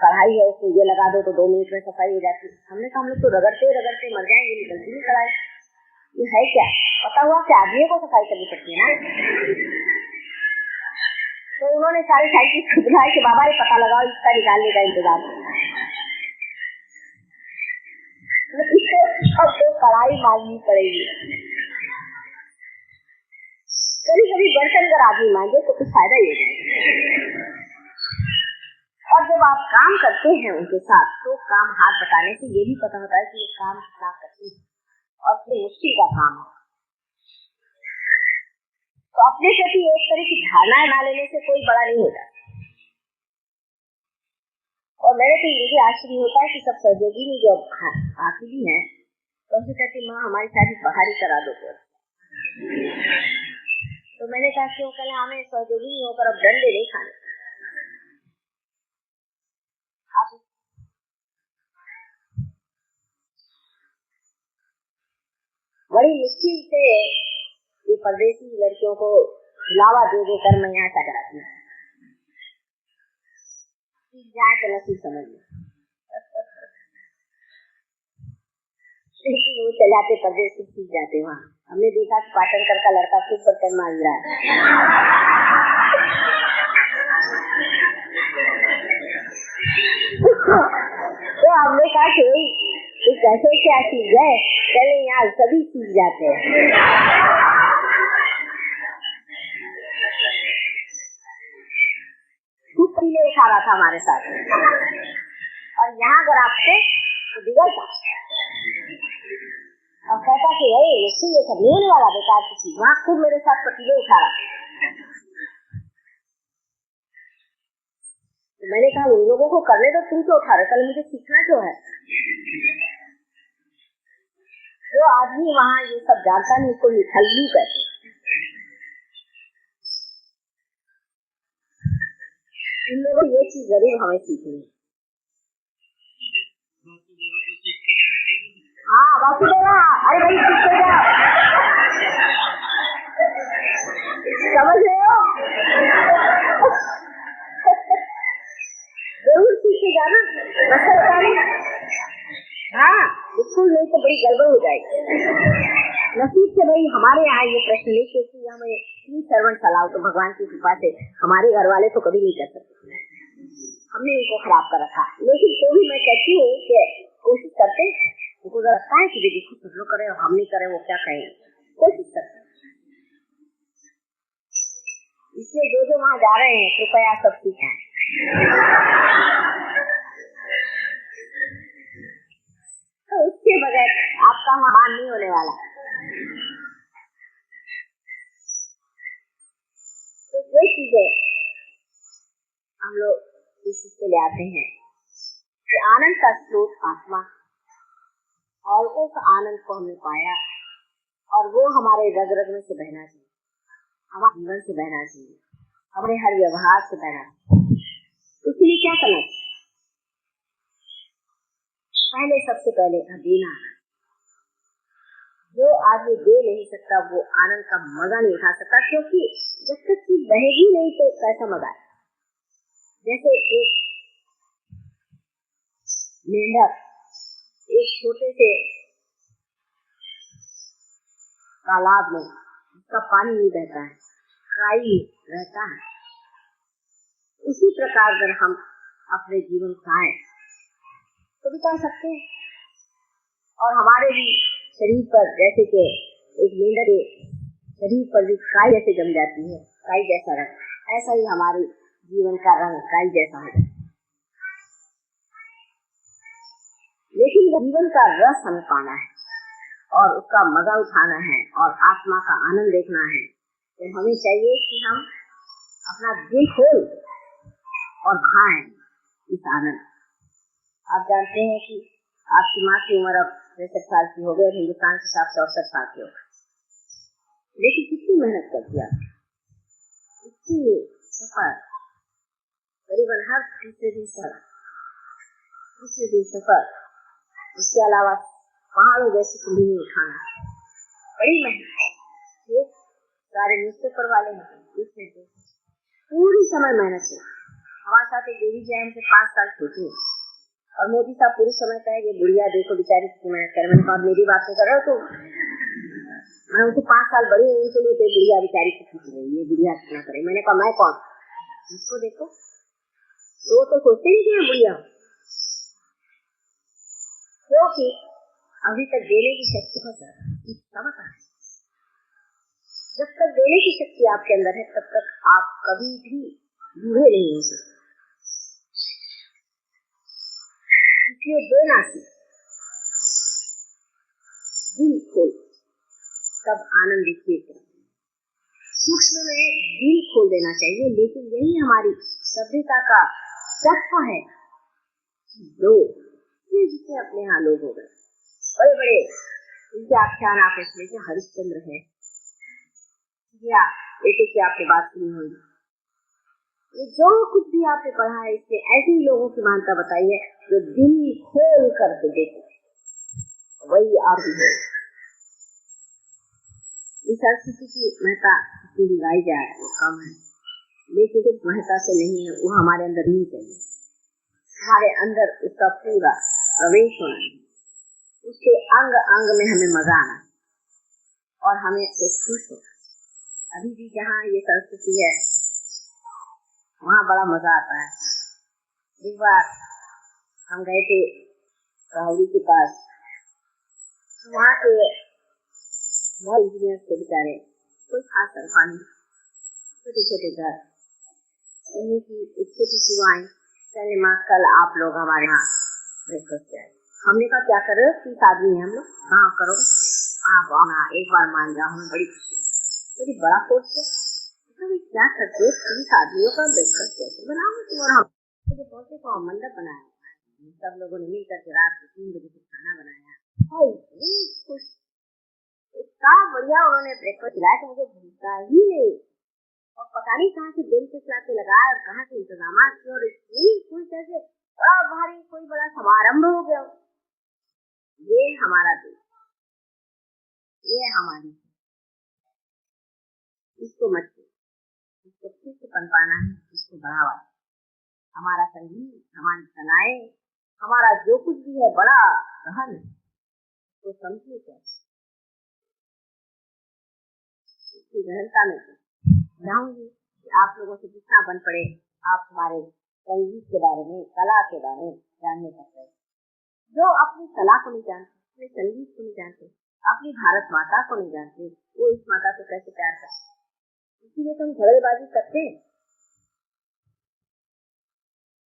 कढ़ाई है उसको ये लगा दो तो 2 मिनट में सफाई हो जाती। हमने कहा हम लोग तो रगड़ते रगड़ते मर जाएंगे, निकलती नहीं कढ़ाई। ये है क्या? पता हुआ कि आदमी को सफाई करनी पड़ती है ना। तो उन्होंने सारे साइंटिस्ट को बुलाया कि बाबा ये पता लगाओ, इसका निकालने का इंतजाम। इसको तो कढ़ाई मांगनी पड़ेगी। कभी कभी बर्तन अगर आदमी मांगे तो कुछ फायदा ही है। और जब आप काम करते हैं उनके साथ तो काम हाथ बटाने से ये भी पता होता है कि ये काम कितना कठिन और कितनी मुश्किल का काम है। तो अपने प्रति एक तरह की धारणा ना लेने से कोई बड़ा नहीं होता। और मेरे तो ये आश्चर्य होता है कि सब सहयोगी में जो आती भी है तो उनसे कहती माँ हमारी शादी बाहर ही करा दो। तो मैंने कहा क्यों? कहले हमें सहयोगी नहीं होकर अब डंडे नहीं खाने। बड़ी मुश्किल से ये परदेशी लड़कियों को लावा दे देकर मैं यहाँ तक कराती हूँ, जाए तो नसीब समझ लो। लेकिन वो चलाते परदेश सीख जाते वहाँ हमने देखा कि पाटनकर का लड़का खूब बर्तन मांज रहा है। तो हमने कहा कि कैसे क्या चीज है, चले यहाँ सभी सीख जाते हैं। खूब पीले उठा रहा था हमारे साथ, और यहाँ अगर आपसे तो बिगड़ता और कहता कि उससे ये सब नहीं होने वाला, बेकार की चीज। वहाँ खूब मेरे साथ पतीले उठा रहा। तो मैंने कहा उन लोगों को करने तो तुम क्यों उठा रहे, कल मुझे सीखना क्यों है। जो आदमी वहाँ ये सब जानता नहीं उसको निठल्लू कहते। इन लोगों को ये चीज जरूर हमें सीखनी है। हाँ वासुदेवा, अरे भाई सीख जाओ, समझ रहे हो, जरूर सीखेगा ना, हाँ बिल्कुल, नहीं तो बड़ी गड़बड़ हो जाएगी। नसीब से भाई हमारे यहाँ ये प्रश्न नहीं, क्योंकि हमें इतनी सर्वंट चलाओ तो भगवान की कृपा से हमारे घर वाले तो कभी नहीं कर सकते, हमने इनको खराब कर रखा। लेकिन तो भी मैं कहती हूँ कि कोशिश करते, उनको लगता है कि दीदी कुछ लोग करे और हम नहीं करें, वो क्या कहें, कोशिश करते। इसलिए जो जो वहाँ जा रहे हैं कृपया सब सीखें। तो उसके बगैर आपका मान नहीं होने वाला। तो ये चीजें हम लोग इस से ले आते हैं कि आनंद का स्रोत आत्मा, और उस आनंद को हमने पाया और वो हमारे रग रग में से बहना चाहिए, हमारे जीवन से बहना चाहिए, हमारे हर व्यवहार से बहना चाहिए। इसलिए क्या करना चाहिए? पहले सबसे पहले देना। जो आदमी दे नहीं सकता वो आनंद का मजा नहीं उठा सकता, क्योंकि जब तक चीज बहेगी नहीं तो कैसा मजा है। जैसे एक मेंढक एक छोटे से तालाब में जिसका पानी नहीं बहता है, खाई रहता है, उसी प्रकार अगर हम अपने जीवन खाएं तो बिता सकते हैं। और हमारे भी शरीर पर जैसे कि एक मेंढक के शरीर पर भी काई जैसे जम जाती है, काई जैसा रंग, ऐसा ही हमारे जीवन का रंग काई जैसा है। लेकिन जीवन का रस हमें पाना है और उसका मजा उठाना है और आत्मा का आनंद देखना है, तो हमें चाहिए कि हम अपना दिल खोल और खाएं इस आनंद। आप जानते हैं कि आपकी माँ की उम्र अब 63 साल की हो गई, हिंदुस्तान के साथ 64 साल की हो गई, लेकिन कितनी मेहनत करती है, इतनी सफर, करीबन हर तीसरे दिन सफर, उसके अलावा पहाड़ों जैसी कुंडी नहीं उठाना, बड़ी मेहनत। सारे न्यूज़पेपर वाले पूरी समय मेहनत है। हमारे साथ एक देवी जी हमसे 5 साल छोटी है, और मोदी साहब पूरी समय का है ये बुढ़िया देखो बेचारी कितनी मेहनत करे। मैंने कहा मेरी बात नहीं कर रहे हो तो, मैं उनसे 5 साल बड़ी हूँ, उनके लिए तो बुढ़िया बेचारी कितनी करे, ये बुढ़िया कितना करे। मैंने कहा मैं कौन, इसको देखो, वो तो सोचते नहीं कि मैं बुढ़िया हूँ, क्योंकि अभी तक देने की शक्ति हो जाता है। जब तक देने की शक्ति आपके अंदर है तब तक आप कभी भी बूढ़े नहीं हो सकते। इसलिए देना दिल खोल, तब आनंद देखिए। सूक्ष्म में दिल खोल देना चाहिए, लेकिन यही हमारी सभ्यता का तत्व है। लोग जितने अपने यहाँ लोग हो गए, बड़े बड़े इनके आख्यान आप इसमें से हरिश्चंद्र है या बेटे की आपने बात सुनी होगी, ये जो कुछ भी आपने पढ़ा है इससे ऐसे ही लोगों की मानता बताइए जो दिल खोल करके देते, वही आप भी है। इस संस्कृति की महत्ता जितनी गाई जाए वो कम है, लेकिन कुछ महत्ता से नहीं है, वो हमारे अंदर नहीं चाहिए। हमारे अंदर उसका पूरा प्रवेश होना है, उसके अंग अंग में हमें मजा आना। और हमें एक खुश हो। अभी भी जहाँ ये संस्कृति है वहाँ बड़ा मजा आता है। एक बार हम गए थे राहुल के पास, वहाँ के बहुत इंजीनियर थे बेचारे, कोई खास तनख्वाह नहीं, छोटे छोटे घर, उन्हीं की एक छोटी सी वाइन। कहने माँ कल आप लोग हमारे यहाँ ब्रेकफास्ट आए। हमने कहा क्या कर रहे हो, 30 आदमी है हम लोग, कहाँ करो आप आना, एक बार मान जाओ, हमें बड़ी खुशी। मेरी बड़ा सोच है क्या करते हो, 30 आदमियों का ब्रेकफास्ट कैसे बनाओ। और हम पहुंचे तो मंडप बनाया, सब लोगों ने मिलकर के रात को 3 बजे से खाना बनाया और इतनी खुश, इतना बढ़िया उन्होंने ब्रेकफास्ट खिलाया तो मुझे भूलता ही नहीं। और पता नहीं कहाँ से दिल से चला के लगाया और कहाँ से इंतजाम किया और इतनी खुश जैसे बड़ा भारी कोई बड़ा समारंभ हो गया। ये हमारा देश, ये हमारी, इसको मत, इसको फिर से पनपाना है, इसको बढ़ावा। हमारा संगीत, हमारी कलाएं, हमारा जो कुछ भी है बड़ा गहन है, तो समझिए क्या इसकी गहनता में चाहूंगी कि आप लोगों से जितना बन पड़े आप हमारे संगीत के बारे में, कला के बारे में जानने सकते हैं। जो अपनी कला को नहीं जानते, अपने संगीत को नहीं जानते, अपनी भारत माता को नहीं जानते, वो इस माता को कैसे प्यार करते, इसीलिए तो हम झगड़ेबाजी करते हैं।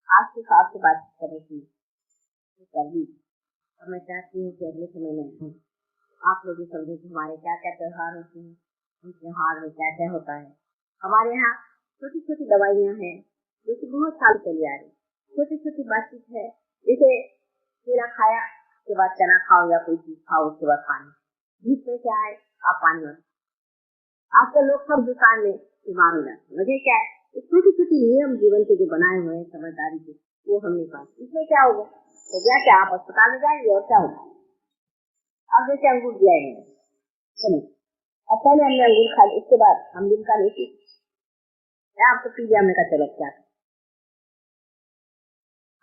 आज के साथ से बात करने की करनी, और मैं चाहती हूँ कि अगले समय में आप लोग भी समझे कि हमारे क्या क्या त्योहार होते हैं, उन त्योहार में क्या क्या होता है। हमारे यहाँ छोटी छोटी दवाइयाँ हैं जो कि बहुत साल चली आ रही, छोटी छोटी बातचीत है, जैसे केला खाया उसके बाद चना खाओ या कोई चीज खाओ उसके बाद पानी, बीच में क्या है आप पानी में। आजकल लोग सब दुकान में बीमार हो जाते, वजह क्या है, छोटी छोटी नियम जीवन के जो बनाए हुए हैं समझदारी के, वो हमने पास। इसमें क्या होगा, तो क्या आप अस्पताल में जाएंगे और क्या होगा। अब जैसे अंगूर दिया है, अब पहले हमने अंगूर खा लिया, उसके बाद हम दिन का नहीं, आपको पी लिया, हमने कहा चलो क्या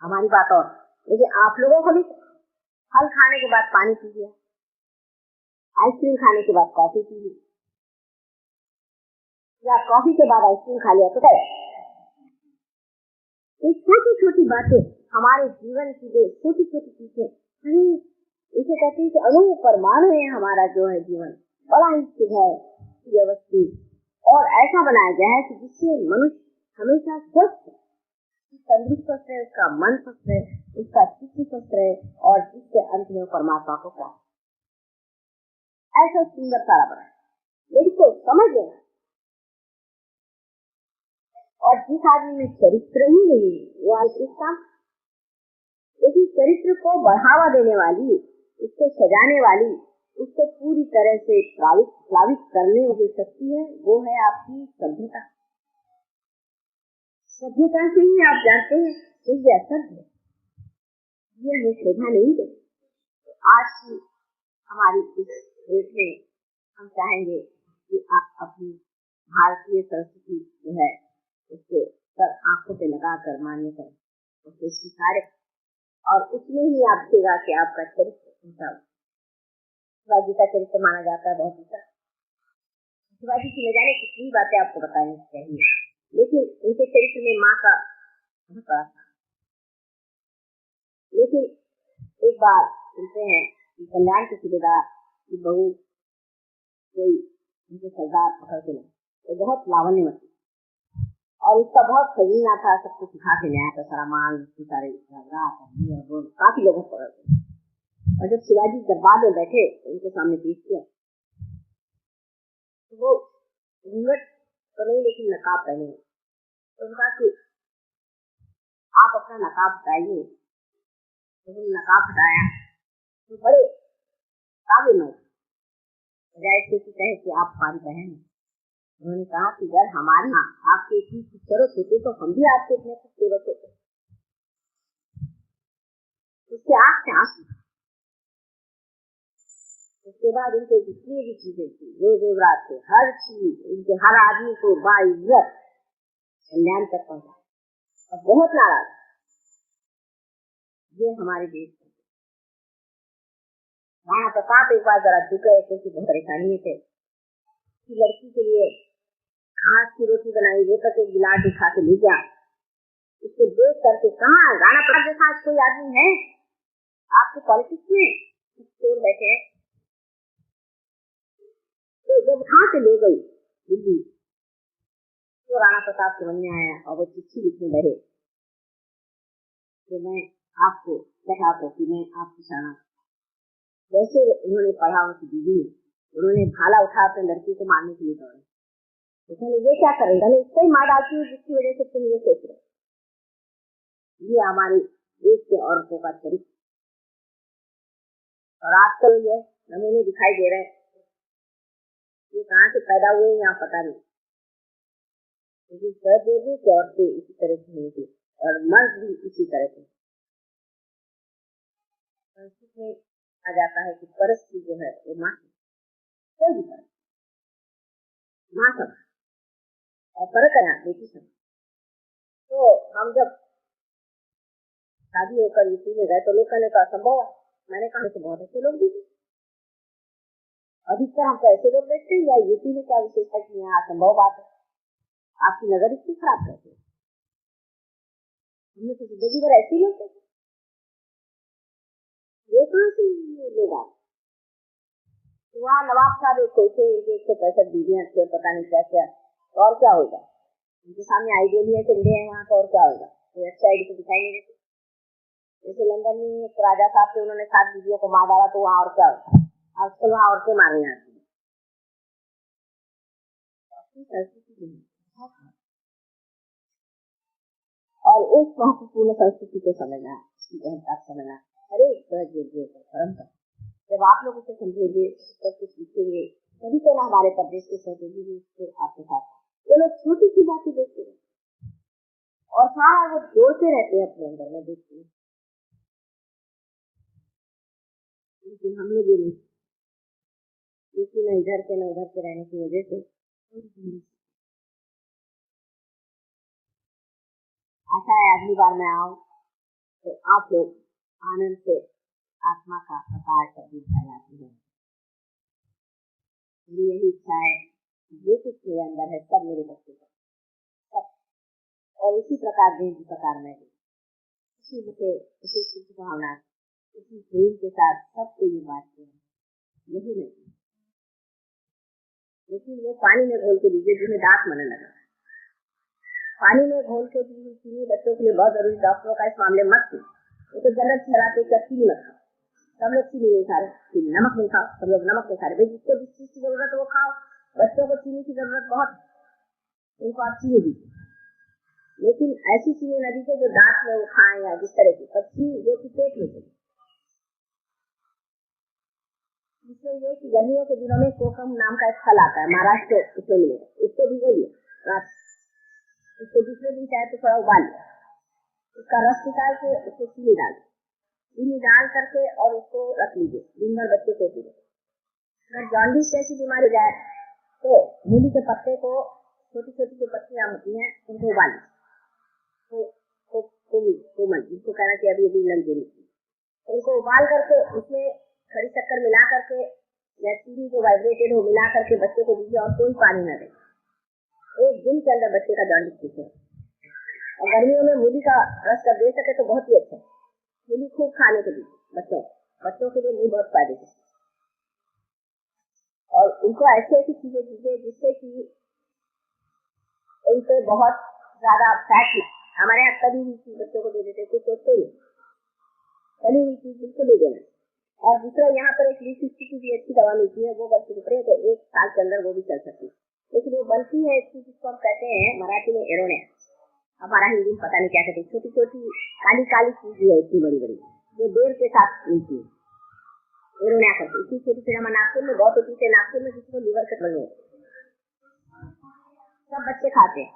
हमारी बात। और लेकिन आप लोगों को भी फल खाने के बाद पानी पी लिया, आइसक्रीम खाने के बाद कॉफी पी ली, या कॉफी के बाद आइसक्रीम खा लिया, तो क्या छोटी छोटी बातें हमारे जीवन की, जो छोटी छोटी चीजें, इसे कहते हैं कि अणु परमाणु है हमारा जो है जीवन, बड़ा ही सुधर व्यवस्थित और ऐसा बनाया गया है कि जिससे मनुष्य हमेशा स्वस्थ तंदुरुस्त स्वस्थ रहे, उसका मन स्वस्थ रहे, उसका चित्त स्वस्थ रहे, और जिससे अंत में परमात्मा को प्राप्त, ऐसा सुंदर सारा बना। यदि कोई समझ लेना, और जिस आदमी में चरित्र ही नहीं वो आत्मिकता, यदि चरित्र को बढ़ावा देने वाली, उसको सजाने वाली, उसको पूरी तरह से प्लावित करने की शक्ति है, वो है आपकी सभ्यता। सभ्यता से ही आप जानते हैं कि ये असभ्य, ये हमें शोभा नहीं देती। आज की हमारी इस देश में हम चाहेंगे कि आप अपनी भारतीय संस्कृति जो है उसको सर आंखों पे लगा कर मान्य करें, उसको स्वीकार, और उसमें ही आप देगा कि आपका चरित्र, शिवाजी का चरित्र माना जाता है बहुत ऊंचा। शिवाजी की न जाने कितनी बातें आपको बतानी चाहिए, लेकिन उनके चरित्र में माँ का बहुत बड़ा था। लेकिन एक बार सुनते हैं कि कल्याण के सूबेदार की बहू कोई उनके सरदार पकड़ के तो बहुत लावण्यवती, और उसका बहुत खजीना था, सबको सिखा के लाया था, सारा माल, सारे काफी लोगों को पकड़ के। और जब शिवाजी दरबार में बैठे तो उनके सामने पेश किया, तो वो घूंघट तो नहीं लेकिन नकाब पहने, तो उनका कि आप अपना नकाब हटाइए, तो नकाब हटाया तो बड़े काबिल में बजाय से कहे कि आप हमारी बहन। उन्होंने कहा कि अगर हमारी आपके इतनी खूबसूरत होते तो हम भी आपके इतने खूबसूरत होते। उसके आँख से आंसू। उसके बाद उनके जितनी भी चीजें थी, जो जेवरात थे, हर चीज उनके हर आदमी को बाइज्जत कल्याण तक पहुंचा, और बहुत नाराज। ये हमारे देश राणा प्रताप एक बार जरा झुके क्योंकि बहुत परेशानी में थे, उसकी लड़की के लिए घास की रोटी बनाई, वो तक एक गिलास उठा के ले गया। उसको देख करके कहाँ राणा प्रताप जैसा कोई आदमी है आपके पॉलिटिक्स में, चोर बैठे हैं। तो जब वहां से ले गई दिल्ली, तो राणा प्रताप समझ में आया और वो चिट्ठी लिखने लगे कि मैं आपको कहा कि मैं आपकी शाना। जैसे उन्होंने पढ़ा उनकी दीदी, उन्होंने भाला उठा अपने लड़की को मारने के लिए दौड़े। उसने ये क्या करेगा, इसको ही मार डालती है जिसकी वजह से तुम ये सोच रहे। ये हमारे देश के औरतों का चरित्र और आजकल ये नमूने दिखाई दे रहे हैं। ये कहाँ से पैदा हुए यहाँ पता नहीं, लेकिन की औरतें इसी तरह की होंगी और मर्द भी इसी तरह के। संस्कृत में आ जाता है कि परस्त्री जो है वो माँ माँ सब और फर्क है बेटी सब। तो हम जब शादी होकर यूपी में गए तो लोग कहने का असंभव है। मैंने कहा तो बहुत अच्छे लोग भी, अधिकतर हम तो ऐसे लोग देखते हैं या यूपी में क्या विशेष है कि यहाँ असंभव बात है। आपकी नजर इसकी खराब करते, हमने तो जिंदगी भर ऐसे लोग देखे। ये कहाँ से लोग आते, वहाँ नवाब साहब एक थे, 165 दीदियां थे, पता नहीं क्या क्या, और क्या होगा उनके सामने आइडिया चंदे हैं वहाँ का, और क्या होगा, तो अच्छा आइडी तो दिखाई नहीं देती। जैसे लंदन में एक राजा साहब थे, उन्होंने 7 दीदियों को मार डाला, तो वहाँ और क्या होगा। आजकल वहाँ औरतें मारने आती है। और उस महत्वपूर्ण संस्कृति को समझना, उसकी गहनता समझना, अरे परंपरा जब आप लोग उसे समझेंगे, सब कुछ सीखेंगे, तभी तो ना हमारे प्रदेश के सहयोगी भी आपके साथ। वो लोग छोटी सी बातें देखते हैं और सारा वो जोड़ते रहते हैं अपने अंदर में, देखते हैं। लेकिन हम लोग नहीं, क्योंकि न इधर के न उधर के रहने की वजह से आशा है अगली बार मैं आऊँ तो आप लोग आनंद से आत्मा का प्रकाश करके फैलाते हैं। यही इच्छा है, जो कुछ मेरे अंदर है सब मेरे बच्चे को, सब, और इसी प्रकार जिस प्रकार मैं उसी से उसी शुद्ध भावना, उसी प्रेम के साथ सबको ये बात है, यही नहीं। लेकिन वो पानी में घोल के दीजिए जिन्हें दांत मरने लगा। पानी में घोल के चीनी बच्चों के लिए बहुत जरूरी, डॉक्टरों का इस मामले मत थी। वो तो जन्नत चलाते चीनी मत खाओ, सब लोग चीनी नहीं खा रहे, नमक नहीं खाओ, सब लोग नमक नहीं खा रहे। जिसको जिस चीज की जरूरत है वो खाओ, बच्चों को चीनी की जरूरत बहुत, उनको आप चीनी दीजिए, लेकिन ऐसी चीनी न दीजिए जो दांत में वो खाएं या जिस तरह की, पक्षी जो कि पेट में चले। इसलिए ये कि गर्मियों के दिनों में कोकम नाम का एक फल आता है, महाराष्ट्र उसमें मिलेगा, इसको भिगो लिया रात, उसको दूसरे दिन चाहे तो थोड़ा उबाल लिया, उसका रस निकाल के उसको चीनी डाल करके और उसको रख लीजिए, दिन भर बच्चे को पीजिए। अगर जॉन्डिस जैसी बीमारी जाए तो मूली के पत्ते को, छोटी छोटी जो पत्तियां होती हैं उनको उबाल लीजिए, जिसको कहना चाहिए अभी अभी लग गई, उनको उबाल करके उसमें खड़ी शक्कर मिला करके या चीनी जो वाइब्रेटेड हो मिला करके बच्चे को दीजिए, और कोई पानी न दे। एक दिन के अंदर बच्चे का जॉन्डिस ठीक है। और गर्मियों में मूली का रस कर दे सके तो बहुत ही अच्छा, मूली खूब खाने के लिए बच्चों के लिए मूली बहुत फायदेमंद, और उनको ऐसी ऐसी चीजें दीजिए जिससे कि उनको बहुत ज्यादा फैट, हमारे यहाँ तली हुई चीज बच्चों को दे देते, कुछ सोचते नहीं, तली हुई चीज बिल्कुल नहीं देना। और दूसरा यहाँ पर एक लिसिस्टिक की भी अच्छी दवा मिलती है, वो बच्चे को तो 1 साल के अंदर वो भी चल सकती है, लेकिन वो बनती है जिसको हम कहते हैं मराठी में एरोनिया, हमारा हिंदी में पता नहीं क्या कहते, छोटी छोटी काली काली चीज है, इतनी बड़ी बड़ी, जो देर के साथ मिलती है, एरोनिया करते। इसी छोटी छोटी हमारे नागपुर में बहुत होती है, नागपुर में जिसको लीवर के प्रॉब्लम होती है, सब बच्चे खाते हैं।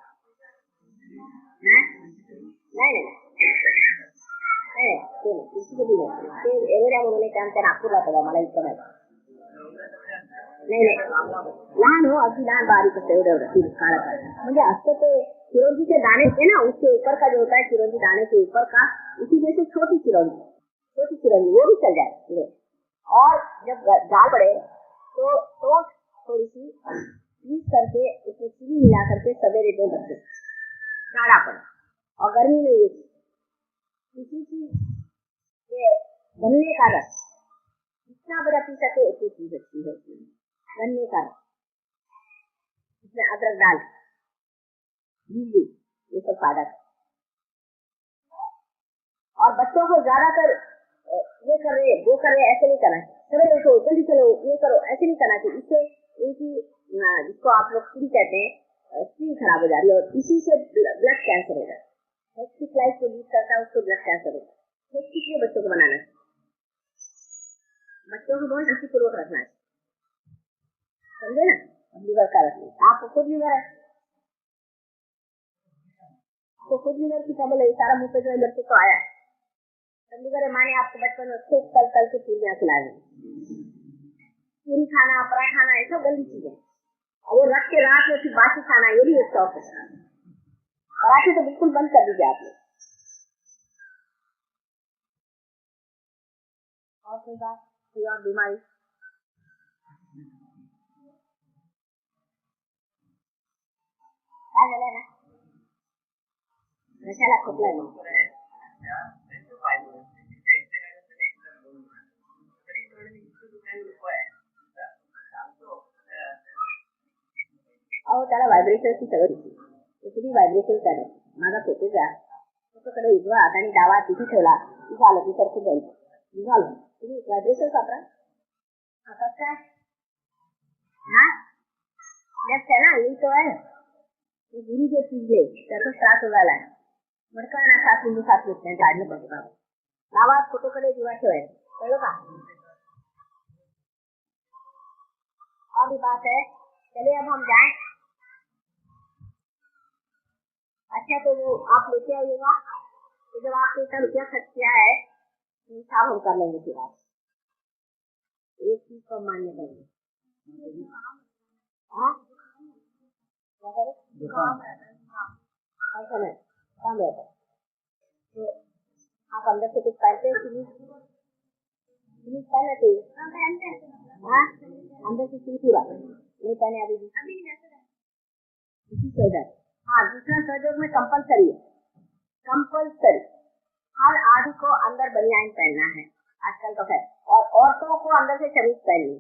नहीं एरोनिया म्हणून एक नागपूरला होता मला इतकं माहिती नाही, लहान हो, अगदी लहान बारीक असतं, एवढं काळा म्हणजे असतं ते चिरौंजी के दाने थे ना, उसके ऊपर का जो होता है चिरौंजी दाने के ऊपर का, इसी जैसे छोटी चिरौंजी वो भी चल जाए। और जब दाल पड़े तो थोड़ी सी पीस करके उसमें चीनी मिला करके सवेरे दे बच्चे काढ़ा पड़ा। और गर्मी में ये किसी चीज ये गन्ने का रस जितना बड़ा पी सके उतनी चीज अच्छी है। गन्ने का रस इसमें अदरक डाल नींबू ये सब फायदा कर। और बच्चों को ज्यादातर ये कर रहे वो कर रहे ऐसे नहीं करना। सवेरे उठो जल्दी चलो ये करो ऐसे नहीं करना चाहिए। इससे इनकी जिसको आप लोग स्किन कहते हैं स्किन खराब हो जा रही है और इसी से ब्लड कैंसर होगा। हेक्टिक लाइफ को लीड करता है उसको ब्लड कैंसर होगा। हेक्टिक में बच्चों को बनाना चाहिए। बच्चों को बहुत शांतिपूर्वक रखना है, समझे ना। लीवर का रखना आपको खुद लीवर है, आपको खुद लीवर की ट्रबल है। सारा मुँह पे जो लड़के को आया लीवर है। माने आपको बचपन में खूब तल तल के पूरियाँ खिलाए, पूरी खाना पराठा खाना ऐसा गंदी चीज है। और वो रख के रात में फिर बासी खाना ये भी एक शौक है। पराठे तो बिल्कुल बंद कर दीजिए आपने। और कोई बात कोई और बीमारी आ गया ना नशा खोखला अहो त्याला व्हायब्रेशनची सवय होती। तुम्ही व्हायब्रेशन करा माझा फोटो घ्या फोटोकडे उजवा हात आणि डावा तिथे ठेवला की झालं की सारखं जाईल झालं। तुम्ही व्हायब्रेशन वापरा आता काय हा लेफ्ट है ना यही तो है। गुरु जो चीज है त्याचा त्रास व्हायला आहे मडकाना साथ में काढणं पडतं। डावा फोटोकडे उजवा ठेवायचा कळलं का। और भी बात है चलिए अब हम जाए। अच्छा तो वो आप लेके आइएगा तो जब आपने इतना रुपया खर्च किया है तो हिसाब हम कर लेंगे। फिर आप एक चीज को मान्य करेंगे ऐसा नहीं काम रहता तो आप अंदर से कुछ पहनते हैं पहनना चाहिए अंदर से सिर्फ पूरा नहीं पहने अभी भी हाँ दूसरा सहयोग में कंपलसरी है। कंपलसरी हर आदमी को अंदर बनियान पहनना है आजकल तो है। और औरतों को अंदर से शरीर पहननी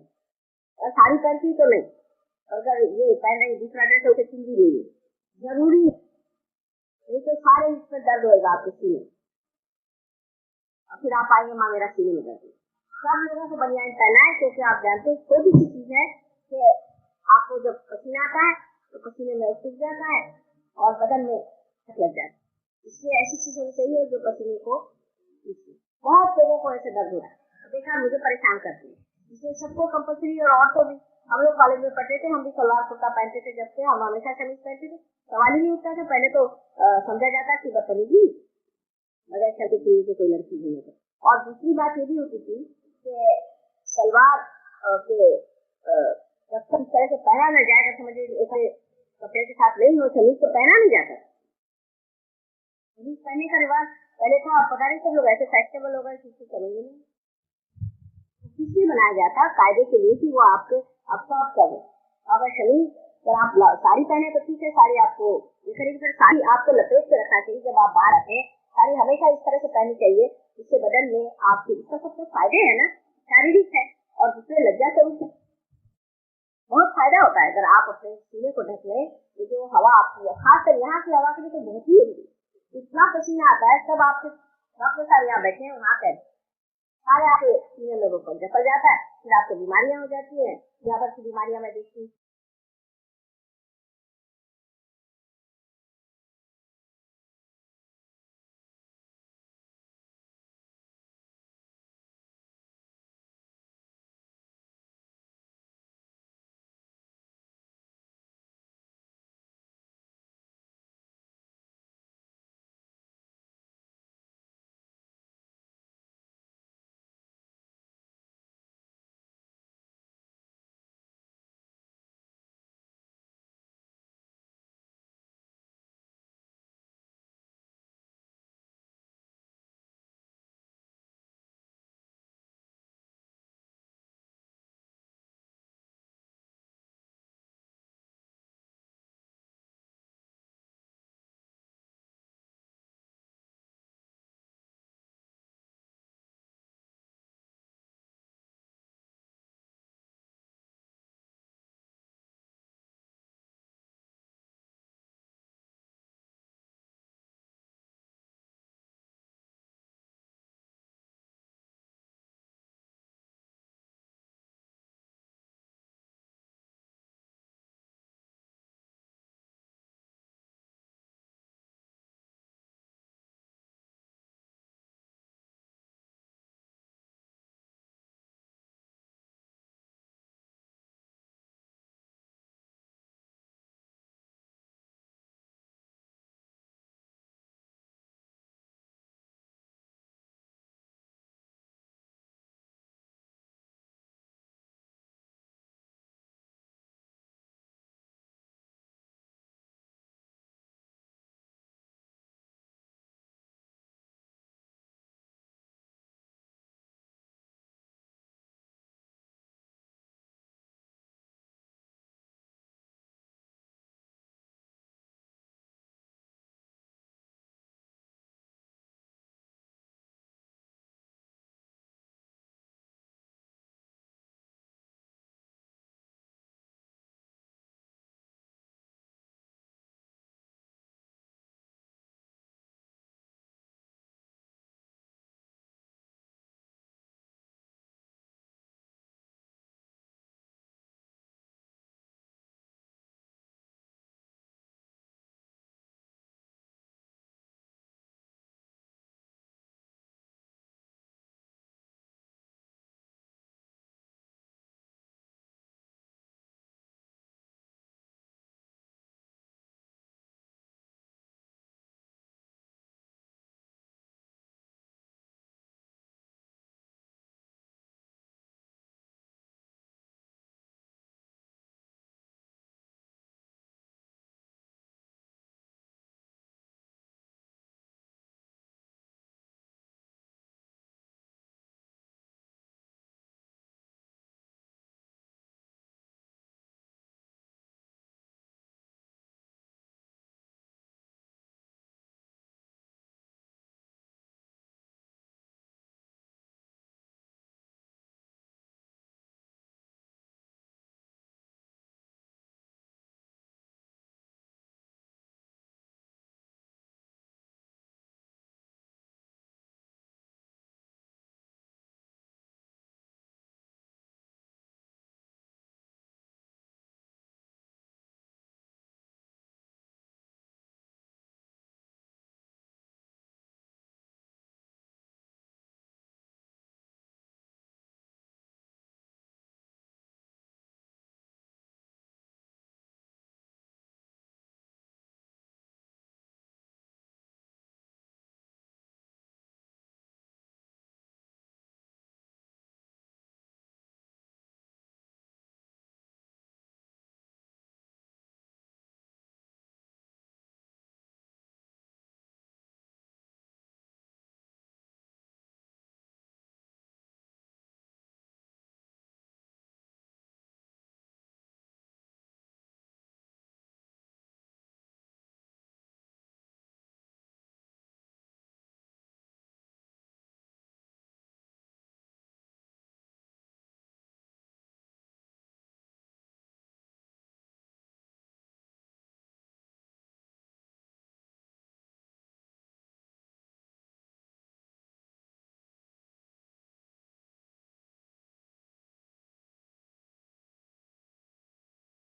और साड़ी पहनती तो नहीं। अगर ये पहन रही दूसरा ड्रेस उसे चिंदी नहीं है जरूरी है नहीं तो सारे इसमें दर्द होगा आपके सीने और फिर आप आएंगे माँ मेरा सीने में दर्द। सब लोगों को बनियान पहना है क्योंकि आप जानते हैं छोटी सी चीज है कि आपको जब पसीना आता है तो पसीने में सूख जाता है और बदन में लग जाता है। इसलिए ऐसी चीज होनी चाहिए जो पसीने को बहुत लोगों को ऐसे दर्द हो रहा है देखा मुझे परेशान करती है। इसलिए सबको कंपल्सरी और औरतों भी हम लोग कॉलेज में पढ़ते थे हम भी सलवार कुर्ता पहनते थे जब से हम हमेशा कमीज पहनते थे सवाल ही नहीं उठता था। पहले तो समझा जाता कि बदतमीजी मगर चलते थे कि कोई लड़की नहीं है। और दूसरी बात ये भी होती थी कि सलवार के जब तक इस तरह से पहना न जाएगा समझे ऐसे कपड़े के साथ नहीं हो समीज तो पहना नहीं जाता। समीज पहनने का रिवाज पहले था आप पता नहीं सब लोग ऐसे फैक्टेबल हो गए किसी करेंगे नहीं किसी बनाया जाता कायदे के लिए कि वो आपके अब्सॉर्ब करे। अगर समीज अगर आप साड़ी पहने तो ठीक है साड़ी आपको ये करेगी फिर साड़ी आपको लपेट के रखना चाहिए। जब आप बाहर आते हैं साड़ी हमेशा इस तरह से पहननी चाहिए जिससे बदन में आपके इसका सबसे फायदे है ना शारीरिक है और दूसरे लज्जा स्वरूप है बहुत फायदा होता है। अगर आप अपने सीने को ढक लें तो जो हवा आपकी खासकर यहाँ की हवा के लिए तो बहुत ही इतना पसीना आता है सब आपके डॉक्टर सारे यहाँ बैठे हैं वहाँ पर सारे आपके सीने में वो जकड़ जाता है फिर आपको बीमारियां हो जाती है। यहाँ पर की बीमारियां मैं देखती हूँ